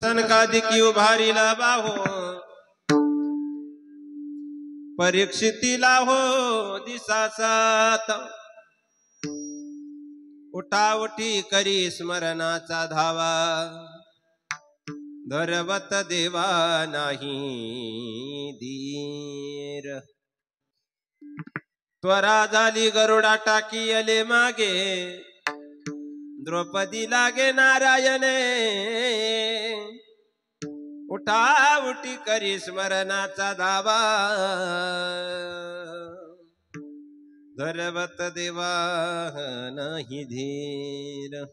सनकादिकी उभारीला बाहो परीक्षितीला हो दिसा सात उठाउठी करी स्मरणाचा धावा धरवत देवा नाही धीर त्वरा झाली गरुडा टाकी अले मागे द्रौपदी लागे नारायणे उठाउठी करी स्मरणाचा धावा धरवत देवा नाही धीर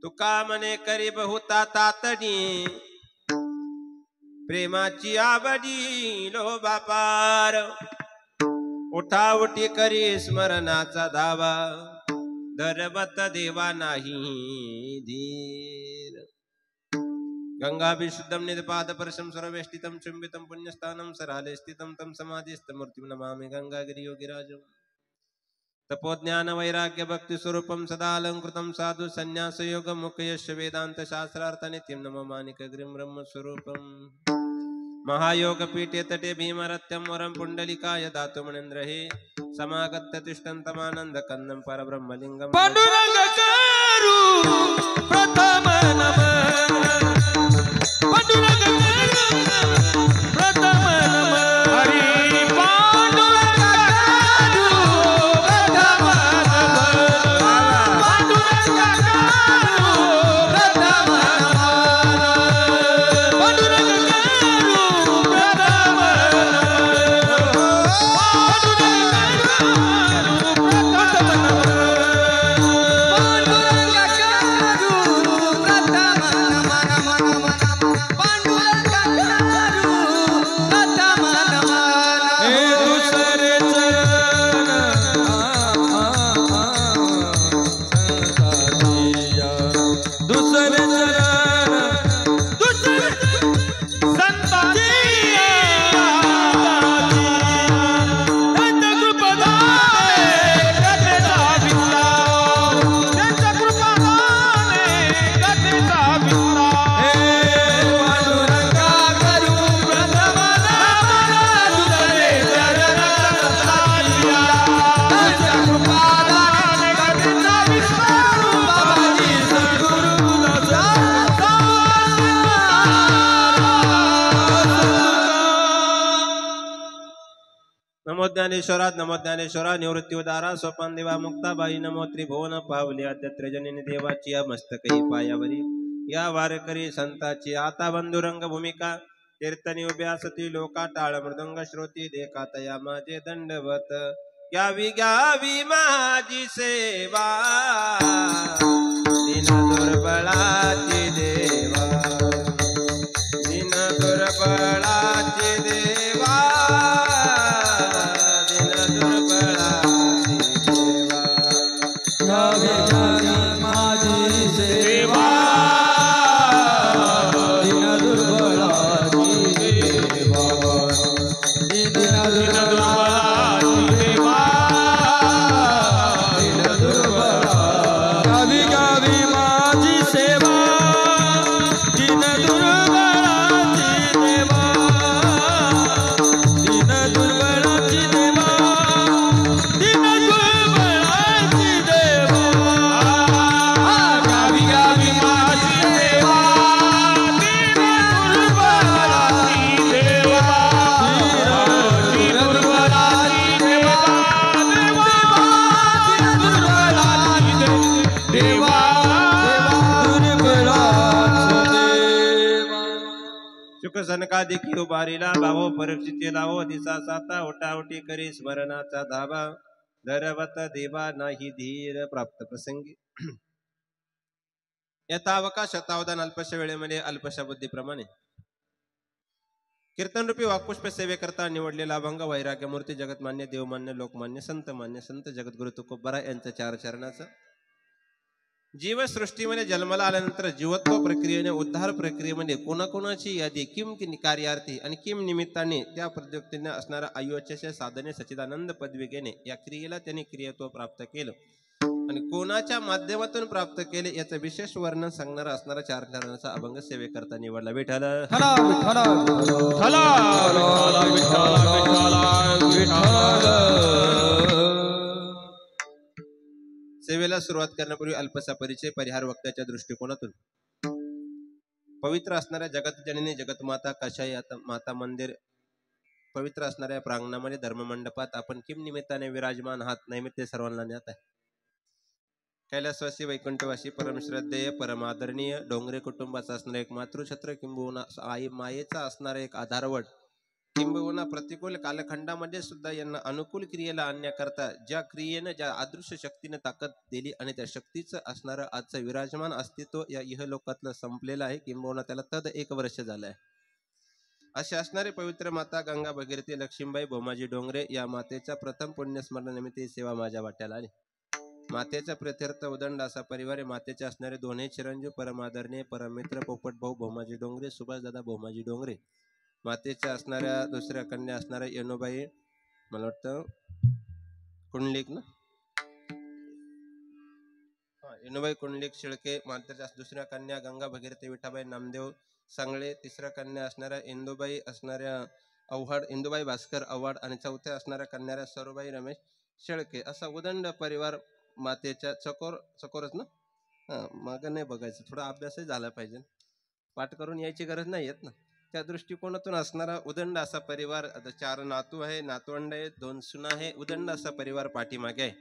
तुका मने करी बहुता तातडी प्रेमाची आवडी लोभा पार उठाउठी करी स्मरणाचा धावा धरवत देवा नाही धीर गंगाभिशुद्धं निधपादपर्शं सर्वेष्टितं चुंबितं पुण्यस्थानं सराले स्थितं तं समाधिस्थमूर्तिं नमामि गंगागिरि योगिराजं तपोज्ञान वैराग्य भक्ति स्वरूपं सदा अलंकृतं साधु संन्यास योग मुख्यश्च वेदांत शास्त्रार्थ नित्यं नममानिकग्रिं ब्रह्म स्वरूपं महायोग पीठे तटे भीमरत्यं वरं पुंडलिकाय दातु मणेन्द्र हे समागत्य तिष्ठन्तमानंद कंदं परब्रह्मलिंगं पांडुरंग करू प्रथम नमः पांडुरंग करू प्रथम नमः हरी पांडुरंग करू प्रथम नमः पांडुरंग करू प्रथम नमः पांडुरंग करू प्रथम नमो ज्ञानेश्वरा निवृत्ती उदारा सोपान देवा मुक्ताबाई नमो त्रिभुवन पावली आद्यत्र जननी देवाची या मस्तकई पायावरी या वारकरी संताची आता बंधुरंग भूमिका कीर्तनी उभ्यासती लोका टाळ मृदंग श्रोती देखातया माझे दंडवत घ्यावी माझी सेवा दिन दुर्बळाची देवा दिन दुर्बळाची देवा सनकादिकी उभारीला भावो परीक्षितीला हो दिसा साता उठाउठी करी स्मरणाचा धावा धरवत देवा नाही धीर प्राप्त प्रसंगी यथावकाश शतावधान अल्पशा वेळेमध्ये अल्पशा बुद्धीप्रमाणे कीर्तन रूपी वाक्पुष्प सेवेकरता निवडलेला अभंग वैराग्य मूर्ती जगतमान्य देवमान्य लोकमान्य संत जगद्गुरु तुकोबरा यांच्या चार चरणाचं जीवसृष्टीमध्ये जन्माला आल्यानंतर जीवत्व प्रक्रियेने उद्धार प्रक्रियेमध्ये कोणाकोणाची यादी किम कार्यार्थी आणि किम निमित्ताने त्या प्रत्यक्तीने असणारा आयुष्याच्या साधने सच्चिदानंद पदवी घेणे या क्रियेला त्यांनी क्रियत्व प्राप्त केलं आणि कोणाच्या माध्यमातून प्राप्त केले याचं विशेष वर्णन सांगणारा असणारा 4 चरणाचा अभंग सेवेकरता निवडला. विठ्ठल सेवेला सुरुवात करण्यापूर्वी अल्पसा परिचय. परिहार वक्त्याच्या दृष्टिकोनातून पवित्र असणाऱ्या जगतजननी जगतमाता कशाई माता मंदिर पवित्र असणाऱ्या प्रांगणामध्ये धर्ममंडपात आपण किम निमित्ताने विराजमान आहात नैमित्य सर्वांना ज्ञात आहे. कैलासवासी वैकुंठवासी परमश्रद्धेय परमादरणीय डोंगरे कुटुंबाचा असणारा एक मातृछत्र किंबहुना आई मायेचा असणारा एक आधारवड किंबहुना प्रतिकूल कालखंडामध्ये सुद्धा यांना अनुकूल क्रियेला आणण्याकरता ज्या क्रियेनं ज्या अदृश्य शक्तीने ताकद दिली आणि त्या शक्तीचं असणारं आजचं विराजमान अस्तित्व या इहलोकातलं संपलेलं आहे किंबहुना त्याला तद 1 वर्ष झालं आहे. असे असणारे पवित्र माता गंगा भगीरथी लक्ष्मीबाई भोमाजी डोंगरे या मातेच्या प्रथम पुण्यस्मरणानिमित्त ही सेवा माझ्या वाट्याला आली. मातेच्या प्रित्यर्थ उदंड असा परिवार मातेचे असणारे दोन्ही चिरंजीव परमादरणीय परमित्र पोपट भाऊ भोमाजी डोंगरे सुभाषदादा भोमाजी डोंगरे मातेच्या असणाऱ्या दुसऱ्या कन्या असणाऱ्या येनुबाई मला वाटतं कुंडलिक ना येनुबाई कुंडलिक शिळके मातेच्या दुसऱ्या कन्या गंगा भगीरथी विठाबाई नामदेव सांगळे तिसऱ्या कन्या असणाऱ्या इंदुबाई असणाऱ्या आव्हाड इंदुबाई भास्कर आव्हाड आणि चौथ्या असणाऱ्या कन्याऱ्या सरुबाई रमेश शेळके असा उदंड परिवार मातेच्या चकोरच ना मागं नाही बघायचं थोडा अभ्यासही झाला पाहिजे पाठ करून यायची गरज नाही येत ना त्या दृष्टिकोनातून असणारा उदंड असा परिवार. आता 4 नातू आहे नातवंड आहे 2 सुना आहे उदंड असा परिवार पाठीमागे आहे.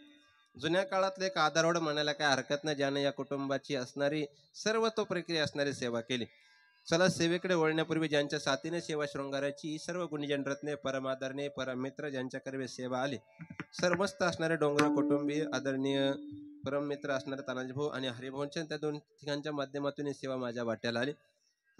जुन्या काळातले एक आधारवड म्हणायला काय हरकत नाही ज्याने या कुटुंबाची असणारी सर्वतोप्रक्रिय असणारी सेवा केली. चला सेवेकडे वळण्यापूर्वी ज्यांच्या साथीने सेवा शृंगाराची सर्व गुणीजन रत्ने परमादरणीय परमित्र ज्यांच्याकडे सेवा आली सर्वस्त असणारे डोंगर कुटुंबीय आदरणीय परममित्र असणारे तानाजी भाऊ आणि हरिभाऊंच्या त्या 2 ठिकाणच्या माध्यमातून ही सेवा माझ्या वाट्याला आली.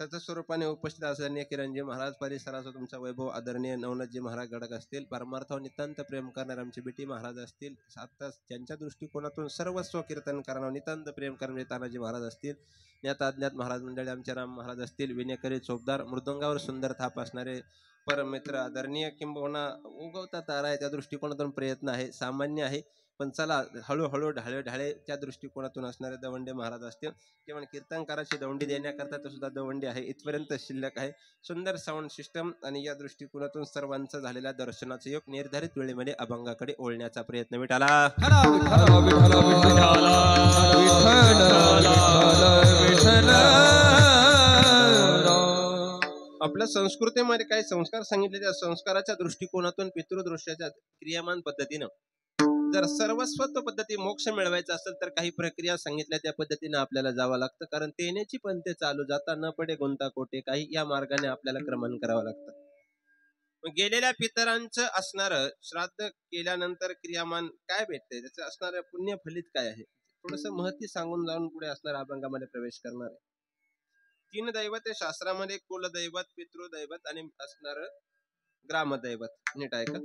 त्याच्या स्वरूपाने उपस्थित असणारे किरणजी महाराज परिसराचा तुमचा वैभव आदरणीय नवनाथजी महाराज गडक असतील परमार्थावर नितांत प्रेम करणारे आमचे बिटी महाराज असतील आता ज्यांच्या दृष्टिकोनातून सर्वस्व कीर्तन करणारे नितांत प्रेम करणारे तानाजी महाराज असतील ज्ञात अज्ञात महाराज मंडळी आमचे राम महाराज असतील विनेकरी चोपदार मृदंगावर सुंदर थाप असणारे परमित्र आदरणीय किंबहुना उगवता तारा आहे त्या दृष्टिकोनातून प्रयत्न आहे सामान्य आहे पण चला हळूहळू ढाळे त्या दृष्टिकोनातून असणारे दवंडे महाराज असतील किंवा कीर्तनकाराची दवंडी देण्याकरता तर सुद्धा दवंडी आहे इथपर्यंत शिल्लक आहे. सुंदर साऊंड सिस्टम आणि या दृष्टिकोनातून सर्वांचं झालेल्या दर्शनाचं योग निर्धारित वेळेमध्ये अभंगाकडे ओळण्याचा प्रयत्न विठाला आपल्या संस्कृतीमध्ये काही संस्कार सांगितले त्या संस्काराच्या दृष्टिकोनातून पितृदृश्याच्या क्रियामान पद्धतीनं जर सर्वस्वत्व पद्धती मोक्ष मिळवायचा असेल तर काही प्रक्रिया सांगितल्या त्या पद्धतीने आपल्याला जावं लागतं कारण तेनेची पंथे चालू जाता न पडे गुंता कोटे काही या मार्गाने आपल्याला क्रमण करावं लागतं. गेलेल्या पितरांचं असणारं श्राद्ध केल्यानंतर क्रियामान काय भेटते त्याचं असणारं पुण्य फलित काय आहे थोडस महती सांगून जाऊन पुढे असणाऱ्या अभंगामध्ये प्रवेश करणार आहे. 3 दैवत आहे शास्त्रामध्ये कुलदैवत पितृदैवत आणि असणारं ग्रामदैवत नीट आहे का.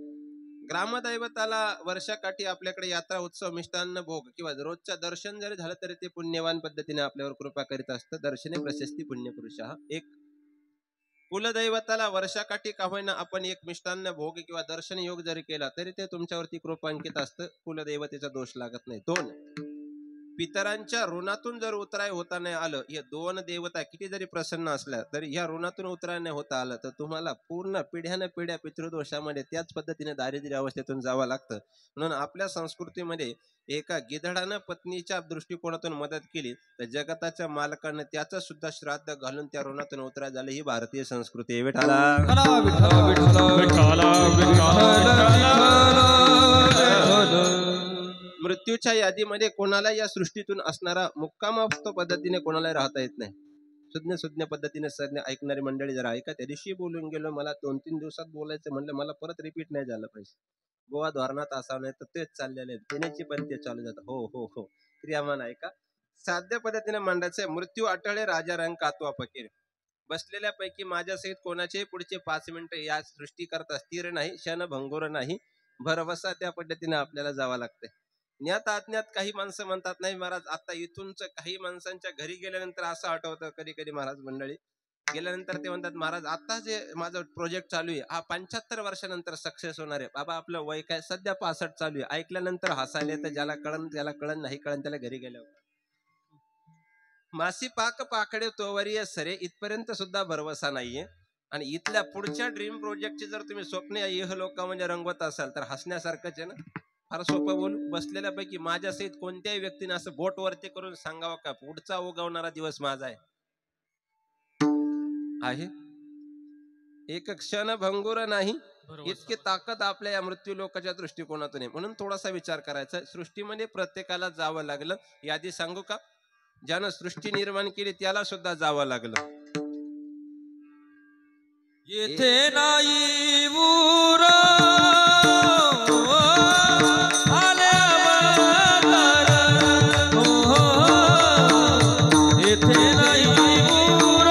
ग्रामदैवताला वर्षाकाठी आपल्याकडे यात्रा उत्सव मिष्टान्न भोग किंवा रोजच्या दर्शन जरी झालं तरी ते पुण्यवान पद्धतीने आपल्यावर कृपा करीत असतं. दर्शने प्रशस्ती पुण्यपुरुष हा एक. कुलदैवताला वर्षाकाठी का होईना आपण एक मिष्टान्न भोग किंवा दर्शन योग जरी केला तरी ते तुमच्यावरती कृपांकित असतं कुलदैवतेचा दोष लागत नाही. 2 पितरांच्या ऋणातून जर उतराय होता नाही आलं या 2 देवता किती जरी प्रसन्न असल्या तरी या ऋणातून उतराय नाही होता आलं तर तुम्हाला पूर्ण पिढ्यानं पिढ्या पितृदोषामध्ये त्याच पद्धतीने दारिद्र्य अवस्थेतून जावं लागतं. म्हणून आपल्या संस्कृतीमध्ये एका गिधडानं पत्नीच्या दृष्टिकोनातून मदत केली तर जगताच्या मालकानं त्याचं सुद्धा श्राद्ध घालून त्या ऋणातून उतराय झालं ही भारतीय संस्कृती आहे. मृत्यूच्या यादीमध्ये कोणाला या सृष्टीतून असणारा मुक्कामावस्थ पद्धतीने कोणाला राहता येत नाही. सुज्ञ पद्धतीने सरने ऐकणारी मंडळी जरा ऐका. त्या दिवशी बोलून गेलो मला 2-3 दिवसात बोलायचं म्हणलं मला परत रिपीट नाही झालं पाहिजे. गोवा धोरणात असावं नाही तर तेच चाललेले पिण्याची पण ते चालू जातं. हो हो हो क्रियामान ऐका. साध्य पद्धतीने मांडायचं. मृत्यू अटळे राजा रंग कातवा फकीर. बसलेल्या पैकी माझ्यासहित कोणाचे पुढचे 5 मिनिटं या सृष्टी करता स्थिर नाही क्षण भंगुर नाही भरवसा त्या पद्धतीने आपल्याला जावं लागतंय. ज्ञात अज्ञात काही माणसं म्हणतात नाही महाराज आता इथूनच काही माणसांच्या घरी गेल्यानंतर असं आठवतं कधी कधी महाराज मंडळी गेल्यानंतर ते म्हणतात महाराज आता जे माझं प्रोजेक्ट चालू आहे हा 75 वर्षानंतर सक्सेस होणार आहे. बाबा आपलं वय काय सध्या 65 चालू आहे. ऐकल्यानंतर हसायला तर ज्याला कळन त्याला कळन, नाही कळन त्याला घरी गेल्यावर. मासी पाक पाकडे तोवरीय सरे इथपर्यंत सुद्धा भरवसा नाहीये. आणि इथल्या पुढच्या ड्रीम प्रोजेक्टची जर तुम्ही स्वप्न इह लोक म्हणजे रंगवत असाल तर हसण्यासारखंच आहे ना. फार सोपं बोलू. बसलेल्यापैकी माझ्या सहित कोणत्याही व्यक्तीने असं बोट वरती करून सांगावं का पुढचा उगवणारा दिवस माझा आहे. एक क्षण भंगुर नाही. इतकी ताकद आपल्या या मृत्यू लोकाच्या दृष्टिकोनातून आहे. म्हणून थोडासा विचार करायचा. सृष्टीमध्ये प्रत्येकाला जावं लागलं. यादी सांगू का? ज्यानं सृष्टी निर्माण केली त्याला सुद्धा जावं लागलं. येथे नाही ऊर आले अवतार, येथे नाही ऊर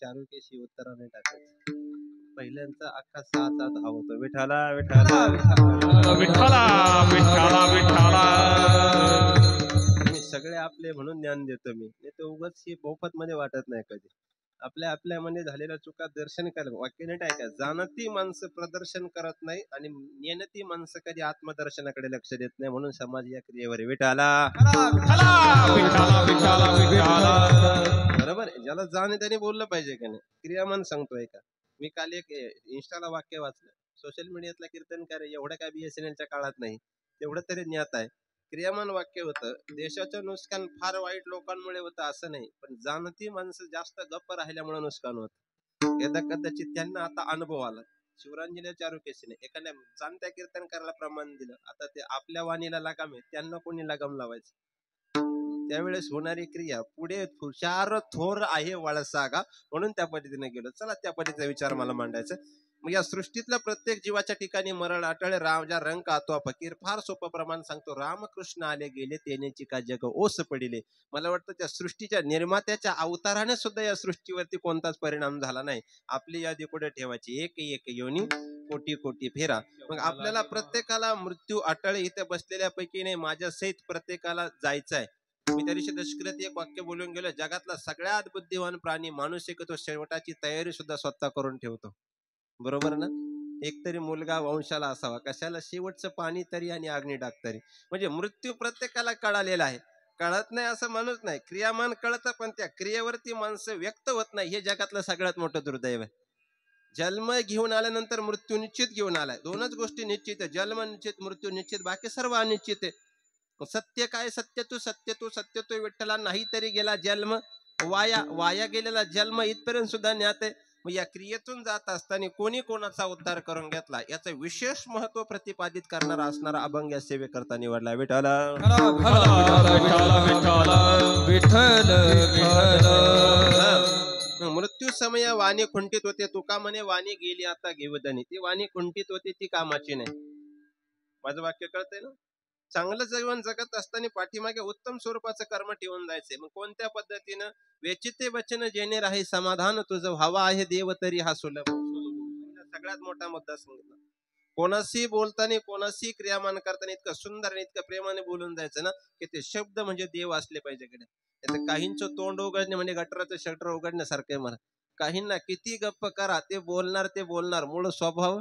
चारुकेशी उत्तराने टाकायचं. पहिल्यांचा अख्खा 6 धाव होतो. विठाला विठाला विठाला विठाला विठाला. मी सगळे आपले म्हणून ज्ञान देतो. मी ते उगाच ही मोफत मध्ये वाटत नाही कधी. आपल्या आपल्यामध्ये झालेल्या चुका दर्शन करायला. वाक्य नीट ऐका. जाणती माणसं प्रदर्शन करत नाही आणि नेणती माणसं कधी आत्मदर्शनाकडे लक्ष देत नाही. म्हणून समाज या क्रियेवर विठाला विठाला विठाला विठाला. बरोबर. ज्याला जाणे त्याने बोललं पाहिजे का नाही. क्रियामान सांगतोय का. मी काल एक इंस्टाला वाक्य वाचलं. सोशल मीडियातला कीर्तनकार एवढं काय BSNLच्या काळात नाही तेवढं तरी ज्ञात आहे. क्रियामान वाक्य होतं. देशाचं नुकसान फार वाईट लोकांमुळे होतं असं नाही, पण जाणती माणसं जास्त गप्प राहिल्यामुळे नुकसान होतं. यदा कदाचित त्यांना आता अनुभव आला. शिवरांजली चारुकेशीने एखाद्या जाणत्या कीर्तनकाराला प्रमाण दिलं. आता ते आपल्या वाणीला लगाम आहे, त्यांना कोणी लगाम लावायचं. त्यावेळेस होणारी क्रिया पुढे हुशार थोर आहे वळसागा. म्हणून त्या पद्धतीने गेलो. चला त्या पद्धतीचा विचार मला मांडायचा. मग या सृष्टीतल्या प्रत्येक जीवाच्या ठिकाणी मरण अटळे राजा रंग कातो फकीर. फार सोपं प्रमाण सांगतो. रामकृष्ण आले गेले तेनेची का जग ओस पडिले. मला वाटतं त्या सृष्टीच्या निर्मात्याच्या अवताराने सुद्धा या सृष्टीवरती कोणताच परिणाम झाला नाही. आपली यादी कुठे ठेवायची. एक एक योनी कोटी कोटी फेरा. मग आपल्याला प्रत्येकाला मृत्यू अटळे इथे बसलेल्या पैकी नाही माझ्या सहित प्रत्येकाला जायचं आहे. मी त्या दिवशी दशकृती एक वाक्य बोलून गेलो. जगातला सगळ्यात बुद्धिवान प्राणी माणूस एक तो शेवटाची तयारी सुद्धा स्वतः करून ठेवतो. बरोबर ना. एकतरी मुलगा वंशाला असावा. कशाला. शेवटचं पाणी तरी आणि अग्नी डाग तरी. म्हणजे मृत्यू प्रत्येकाला कळालेला आहे. कळत नाही असं माणूस नाही. क्रियामान कळतं पण त्या क्रियेवरती माणसं व्यक्त होत नाही. हे जगातलं सगळ्यात मोठं दुर्दैव आहे. जन्म घेऊन आल्यानंतर मृत्यू निश्चित घेऊन आलाय. दोनच गोष्टी निश्चित आहे. जन्म निश्चित, मृत्यू निश्चित. बाकी सर्व अनिश्चित आहे. सत्य काय. सत्य तू विठ्ठला. नाही तरी गेला जन्म वाया. वाया गेलेला जन्म इथपर्यंत सुद्धा ज्ञात आहे. मग या क्रियेतून जात असताना कोणी कोणाचा उद्धार करून घेतला याचं विशेष महत्व प्रतिपादित करणारा असणारा अभंग या सेवेकरता निवडला. विठ्ठला मृत्यू समय वाणी खुंटीत होते. तुका म्हणे वाणी गेली आता घेवदनी. ती वाणी खुंटीत होती ती कामाची नाही. माझं वाक्य कळतंय ना. चांगलं जीवन जगत असताना पाठीमागे उत्तम स्वरूपाचं कर्म ठेवून जायचंय. मग कोणत्या पद्धतीनं. वेचिते वचन जेणे राही समाधान तुझं. हवा आहे देव तरी हा सुलभ. सगळ्यात मोठा मुद्दा सांगितला. कोणाशी बोलताना कोणाशी क्रियामान करताना इतकं सुंदर आणि इतकं प्रेमाने बोलून जायचं ना की ते शब्द म्हणजे देव असले पाहिजे कडे. त्याचं काहींचं तोंड उघडणे म्हणजे गटराचं शटर उघडण्यासारखं आहे मला. काहींना किती गप्प करा ते बोलणार मूळ स्वभाव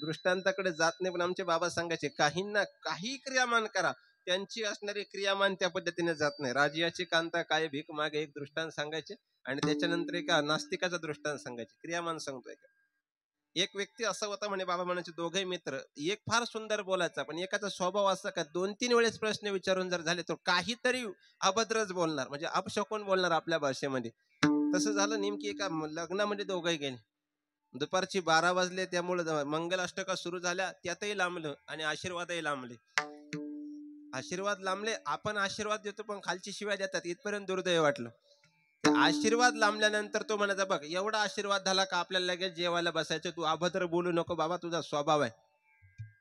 दृष्टांताकडे जात नाही. पण आमचे बाबा सांगायचे काहींना काही क्रियामान करा त्यांची असणारी क्रियामान त्या पद्धतीने जात नाही. राजियाची कांता काय भीक मागे एक दृष्टांत सांगायचे आणि त्याच्यानंतर एका नास्तिकाचा दृष्टांत सांगायचे. क्रियामान सांगतोय का. एक व्यक्ती असा होता म्हणे बाबा म्हणायचे दोघे मित्र. एक फार सुंदर बोलायचा पण एकाचा स्वभाव असा का 2-3 वेळेस प्रश्न विचारून जर झाले तर काहीतरी अभद्रच बोलणार म्हणजे अपशकुन बोलणार आपल्या भाषेमध्ये. तसं झालं नेमकी एका लग्नामध्ये दोघंही गेले. दुपारची 12 वाजले त्यामुळे मंगलाष्टका सुरू झाल्या त्यातही लांबलं आणि आशीर्वादही लांबले. आशीर्वाद लांबले आपण आशीर्वाद देतो पण खालची शिवाय देतात इथपर्यंत दुर्दैव वाटलं. आशीर्वाद लांबल्यानंतर तो म्हणायचा बघ एवढा आशीर्वाद झाला का आपल्याला लगेच जेवायला बसायचं. तू अभद्र बोलू नको बाबा तुझा स्वभाव आहे.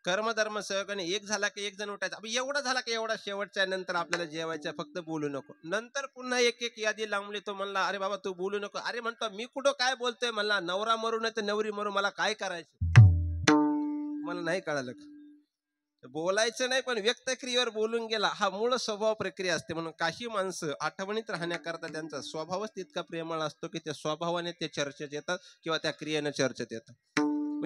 कर्मधर्म सहकाने एक झाला की एक जण उठायचा. एवढा झाला की एवढा शेवटच्या नंतर आपल्याला जेवायचं फक्त बोलू नको. नंतर पुन्हा एक एक यादी लांबली. तो म्हणला अरे बाबा तू बोलू नको. अरे म्हणतो मी कुठं काय बोलतोय म्हणला नवरा मरू नाही तर नवरी मरू मला काय करायचं. मला नाही कळालं का बोलायचं नाही पण व्यक्त क्रियेवर बोलून गेला हा मूळ स्वभाव प्रक्रिया असते. म्हणून काही माणसं आठवणीत राहण्याकरता त्यांचा स्वभावच तितका प्रेमळ असतो की त्या स्वभावाने ते चर्चेत येतात किंवा त्या क्रियेने चर्चेत येतात.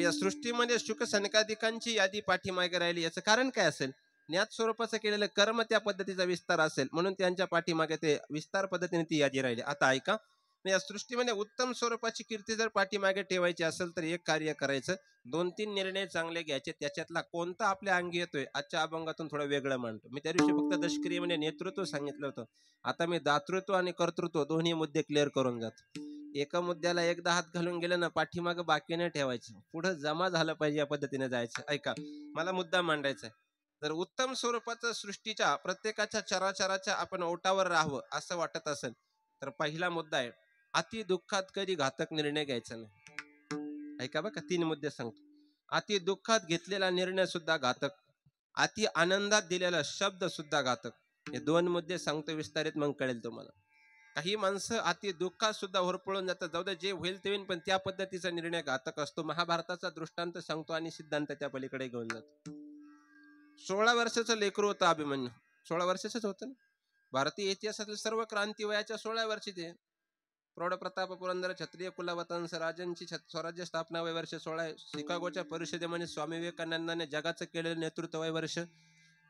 या सृष्टीमध्ये शुक सनकादिकांची यादी पाठीमागे राहिली याचं कारण काय असेल. ज्ञात स्वरूपाचं केलेलं कर्म त्या पद्धतीचा विस्तार असेल म्हणून त्यांच्या पाठीमागे ते विस्तार पद्धतीने ती यादी राहिली. आता ऐका या सृष्टीमध्ये उत्तम स्वरूपाची कीर्ती जर पाठीमागे ठेवायची असेल तर एक कार्य करायचं 2-3 निर्णय चांगले घ्यायचे. त्याच्यातला कोणता आपल्या अंगी येतोय आजच्या अभंगातून थोडं वेगळं मांडतो. मी त्या दिवशी फक्त दशक्रिय म्हणजे नेतृत्व सांगितलं होतं. आता मी दातृत्व आणि कर्तृत्व दोन्ही मुद्दे क्लिअर करून जातो. एका मुद्द्याला एकदा हात घालून गेलं ना पाठीमागं बाकी नाही ठेवायचं. पुढे जमा झालं पाहिजे या पद्धतीने जायचं. ऐका मला मुद्दा मांडायचा आहे. जर उत्तम स्वरूपाचं सृष्टीच्या प्रत्येकाच्या चराचराच्या आपण ओटावर राहावं असं वाटत असेल तर पहिला मुद्दा आहे अति दुःखात कधी घातक निर्णय घ्यायचा नाही. ऐका बघा 3 मुद्दे सांगतो. अति दुःखात घेतलेला निर्णय सुद्धा घातक. अति आनंदात दिलेला शब्द सुद्धा घातक. हे 2 मुद्दे सांगतो विस्तारित मग कळेल तुम्हाला. काही माणसं अति दुःखात सुद्धा होरपळून जातात. जाऊ दे जे होईल ते होईल पण त्या पद्धतीचा निर्णय घातक असतो. महाभारताचा दृष्टांत सांगतो आणि सिद्धांत त्या पलीकडे घेऊन जातो. 16 वर्षाचं लेकरू होतं अभिमन्यू. 16 वर्षाचंच होतं ना. भारतीय इतिहासातील सर्व क्रांती वयाच्या 16 वर्षी ते प्रौढ प्रताप पुरंदर क्षत्रिय कुलवतंस राजांची स्वराज्य स्थापना वय वर्ष 16 आहे. शिकागोच्या परिषदेमध्ये स्वामी विवेकानंदाने जगाचं केलेलं नेतृत्व वय वर्ष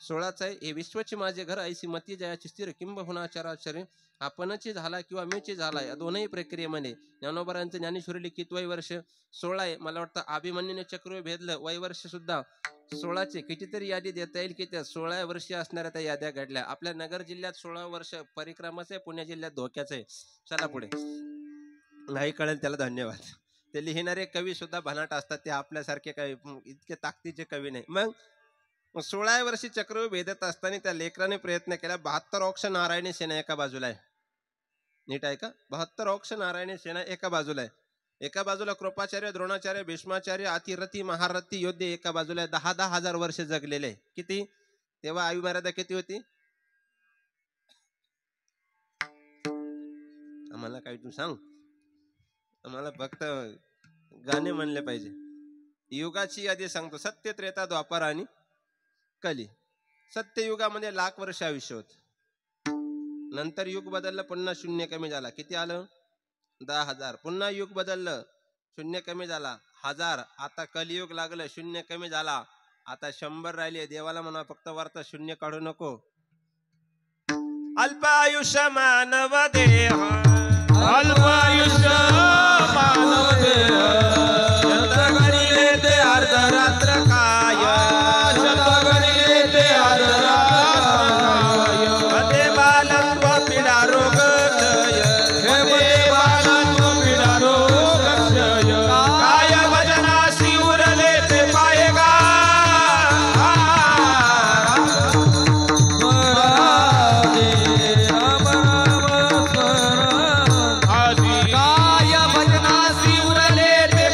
16च आहे. हे विश्वची माझे घर ऐसी मती जयाची स्थिर किंबहुना चराचरे आपणची झाला किंवा मीची झाला या दोनही प्रक्रियेमध्ये ज्ञानोबरांचं ज्ञानेश्वरी लिखित वय वर्ष 16 आहे. मला वाटतं अभिमन्यूने चक्र भेदलं वय वर्ष सुद्धा 16चे. कितीतरी यादी देता येईल की त्या 16 वर्षी असणाऱ्या त्या याद्या घडल्या. आपल्या नगर जिल्ह्यात 16 वर्ष परिक्रमाचं आहे. पुणे जिल्ह्यात धोक्याचं आहे. चला पुढे. नाही कळेल त्याला धन्यवाद. ते लिहिणारे कवी सुद्धा भनाट असतात. ते आपल्यासारखे काही इतके ताकदीचे कवी नाही. मग 16 वर्षी चक्र भेदत असताना त्या लेकराने प्रयत्न केला. 72 अक्ष नारायणी सेना एका बाजूला आहे. नीट आहे का. 72 अक्ष नारायणी सेना एका बाजूला आहे. एका बाजूला कृपाचार्य द्रोणाचार्य भीष्माचार्य अतिरथी महारथी योद्धे एका बाजूला 10,000 हजार वर्ष जगलेले. किती तेव्हा आयुर्मर्यादा किती होती. आम्हाला काय तू सांग. आम्हाला फक्त गाणे म्हणले पाहिजे. युगाची यादी सांगतो. सत्य त्रेता द्वापर आणि कली. सत्ययुगामध्ये 1,00,000 वर्ष आयुष्य होत. नंतर युग बदललं पुन्हा शून्य कमी झाला. किती आलं 10,000. पुन्हा युग बदललं शून्य कमी झाला 1000. आता कलियुग लागलं शून्य कमी झाला. आता 100 राहिले. देवाला म्हणा फक्त वरता शून्य काढू नको. अल्पायुष्य मानव देह अल्पायुष्य मानव देह गणिले ते अर्धरात्र काय शतगणिले ते अर्धरात्र मते बालत्व पीडा रोग क्षय हे मते बालत्व पीडा रोग क्षय काय वजनाशी उरले ते पायगा काय भजनासी उरले ते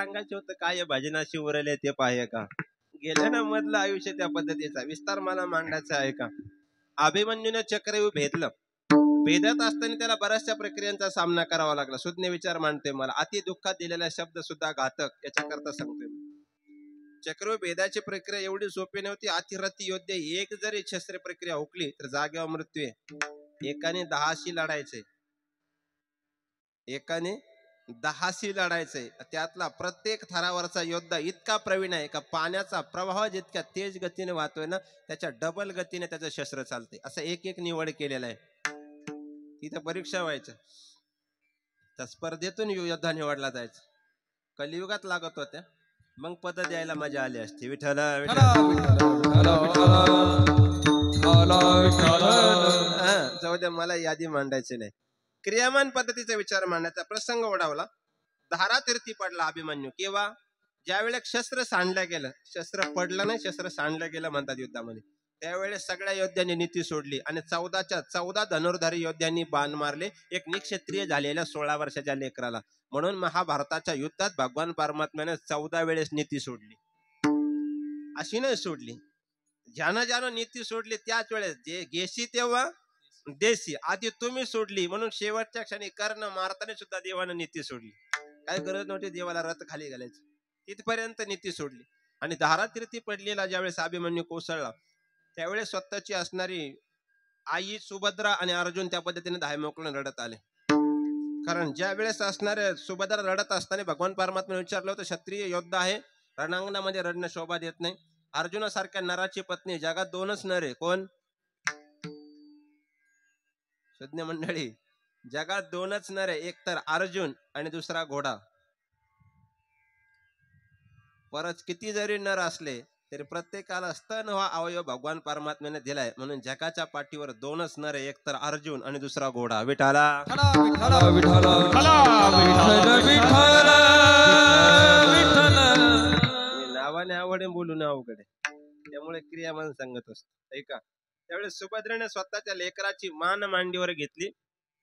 सांगायचं होतं काय भजनाशी उरले ते पाहे का. गेलं ना मधलं आयुष्य त्या पद्धतीचा. विस्तार मला मांडायचा आहे का. अभिमन्यूने चक्रव्यूह भेदलं. भेदत असताना त्याला बऱ्याचशा प्रक्रियांचा सामना करावा लागला. सुज्ञ विचार मांडते मला. अति दुःखात दिलेला शब्द सुद्धा घातक, याच्याकरता सांगतोय. चक्रव्यूह भेदाची प्रक्रिया एवढी सोपी नव्हती. अतिरथी योद्धे एक जरी शस्त्र प्रक्रिया हुकली तर जागेवर मृत्यू आहे. एकाने 10शी लढायचे, एकाने 10शी लढायचंय. त्यातला प्रत्येक थरावरचा योद्धा इतका प्रवीण आहे का पाण्याचा प्रवाह जितक्या तेज गतीने वाहतोय ना त्याच्या डबल गतीने त्याचं शस्त्र चालते. असं एक एक निवड केलेला आहे. तिथं परीक्षा व्हायचं, त्या स्पर्धेतून योद्धा निवडला जायचं. कलियुगात लागत होत्या, मग पद द्यायला मजा आली असते. विठ्ठल जाऊ द्या, मला यादी मांडायची नाही. क्रियामान पद्धतीचा विचार मांडण्याचा प्रसंग ओढावला. धारातीर्थी पडला अभिमन्यू. केव्हा? ज्यावेळेस शस्त्र सांडलं गेलं. शस्त्र पडलं नाही, शस्त्र सांडलं गेलं म्हणतात युद्धामध्ये. त्यावेळेस सगळ्या योद्ध्यांनी नीती सोडली आणि 14 धनुर्धारी योद्ध्यांनी बाण मारले एक निक्षत्रिय झालेल्या 16 वर्षाच्या लेकराला. म्हणून महाभारताच्या युद्धात भगवान परमात्म्याने 14 वेळेस नीती सोडली. अशी नाही सोडली. ज्यानं नीती सोडली त्याच वेळेस जे गेशी तेव्हा देशी. आधी तुम्ही सोडली म्हणून शेवटच्या क्षणी कर्ण मारताना सुद्धा देवानं नीती सोडली. काय गरज नव्हती देवाला रथ खाली घालायची, तिथपर्यंत नीती सोडली. आणि धारातीर्थी पडलेला ज्यावेळेस अभिमन्यू कोसळला त्यावेळेस स्वतःची असणारी आई सुभद्रा आणि अर्जुन त्या पद्धतीने धाय मोकळून रडत आले. कारण ज्या वेळेस असणारे सुभद्रा रडत असताना भगवान परमात्मा विचारलं होतं, क्षत्रिय योद्धा आहे, रणांगणामध्ये रडणं शोभा देत नाही. अर्जुनासारख्या नराची पत्नी जगात 2च नर आहे. कोण? सुज्ञ मंडळी, जगात 2च नर आहे. एक तर अर्जुन आणि दुसरा घोडा. परत किती जरी नर असले तरी प्रत्येकाला स्तन हा अवयव भगवान परमात्म्याने दिलाय. म्हणून जगाच्या पाठीवर 2च नर आहे, एक तर अर्जुन आणि दुसरा घोडा. विठाला नावाने आवडे बोलून अवघडे, त्यामुळे क्रियामान सांगत असतो ऐका. त्यावेळेस सुभद्रेने स्वतःच्या लेकराची मान मांडीवर घेतली.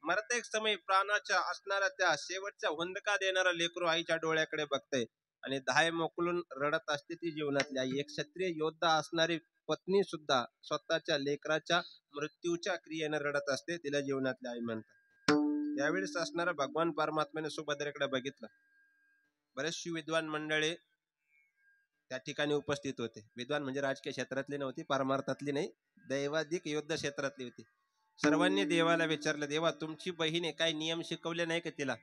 मरतेक समय प्राणाच्या असणाऱ्या त्या शेवटच्या हुंदका देणारा लेकरू आईच्या डोळ्याकडे बघते आणि धाय मोकलून रडत असते ती जीवनातली आई. एक क्षत्रिय योद्धा असणारी पत्नी सुद्धा स्वतःच्या लेकराच्या मृत्यूच्या क्रियेने रडत असते, तिला जीवनातली आई म्हणतात. त्यावेळेस असणारा भगवान परमात्म्याने सुभद्रेकडे बघितलं. बरेचशी विद्वान मंडळी त्या ठिकाणी उपस्थित होते. विद्वान म्हणजे राजकीय क्षेत्रातली नव्हती, परमार्थातली नाही, दैवाधिक युद्ध क्षेत्रातली होती. सर्वांनी देवाला विचारलं, देवा तुमची बहीण काही नियम शिकवले नाही का तिला,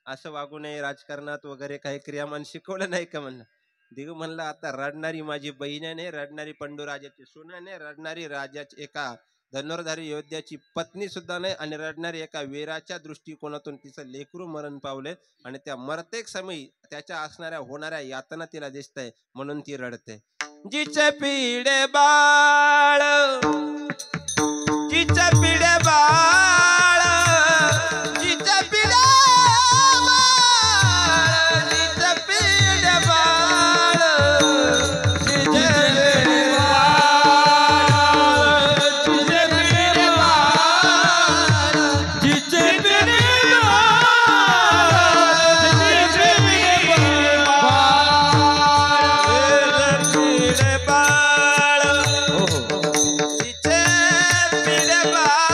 असं वागू नये राजकारणात वगैरे काही क्रियामान शिकवलं नाही का म्हणलं. देव म्हणला, आता रडणारी माझी बहीण नाही, रडणारी पंडूराजाची सून नाही, रडणारी राजाची एका धनुर्धारी योद्ध्याची पत्नी सुद्धा नाही, आणि रडणारी एका वीराच्या दृष्टिकोनातून तिचं लेकरू मरण पावले आणि त्या मरतेक समयी त्याच्या असणाऱ्या होणाऱ्या यातना तिला दिसतंय म्हणून ती रडते. जिचे पिढे बाळ, जिचे पिढे बाळ, जिचे पिढे बाळ, जिचे पिढे बाळ, जिचे पिढे बाळ, जिचे पिढे बाळ, जिचे पिढे बाळ,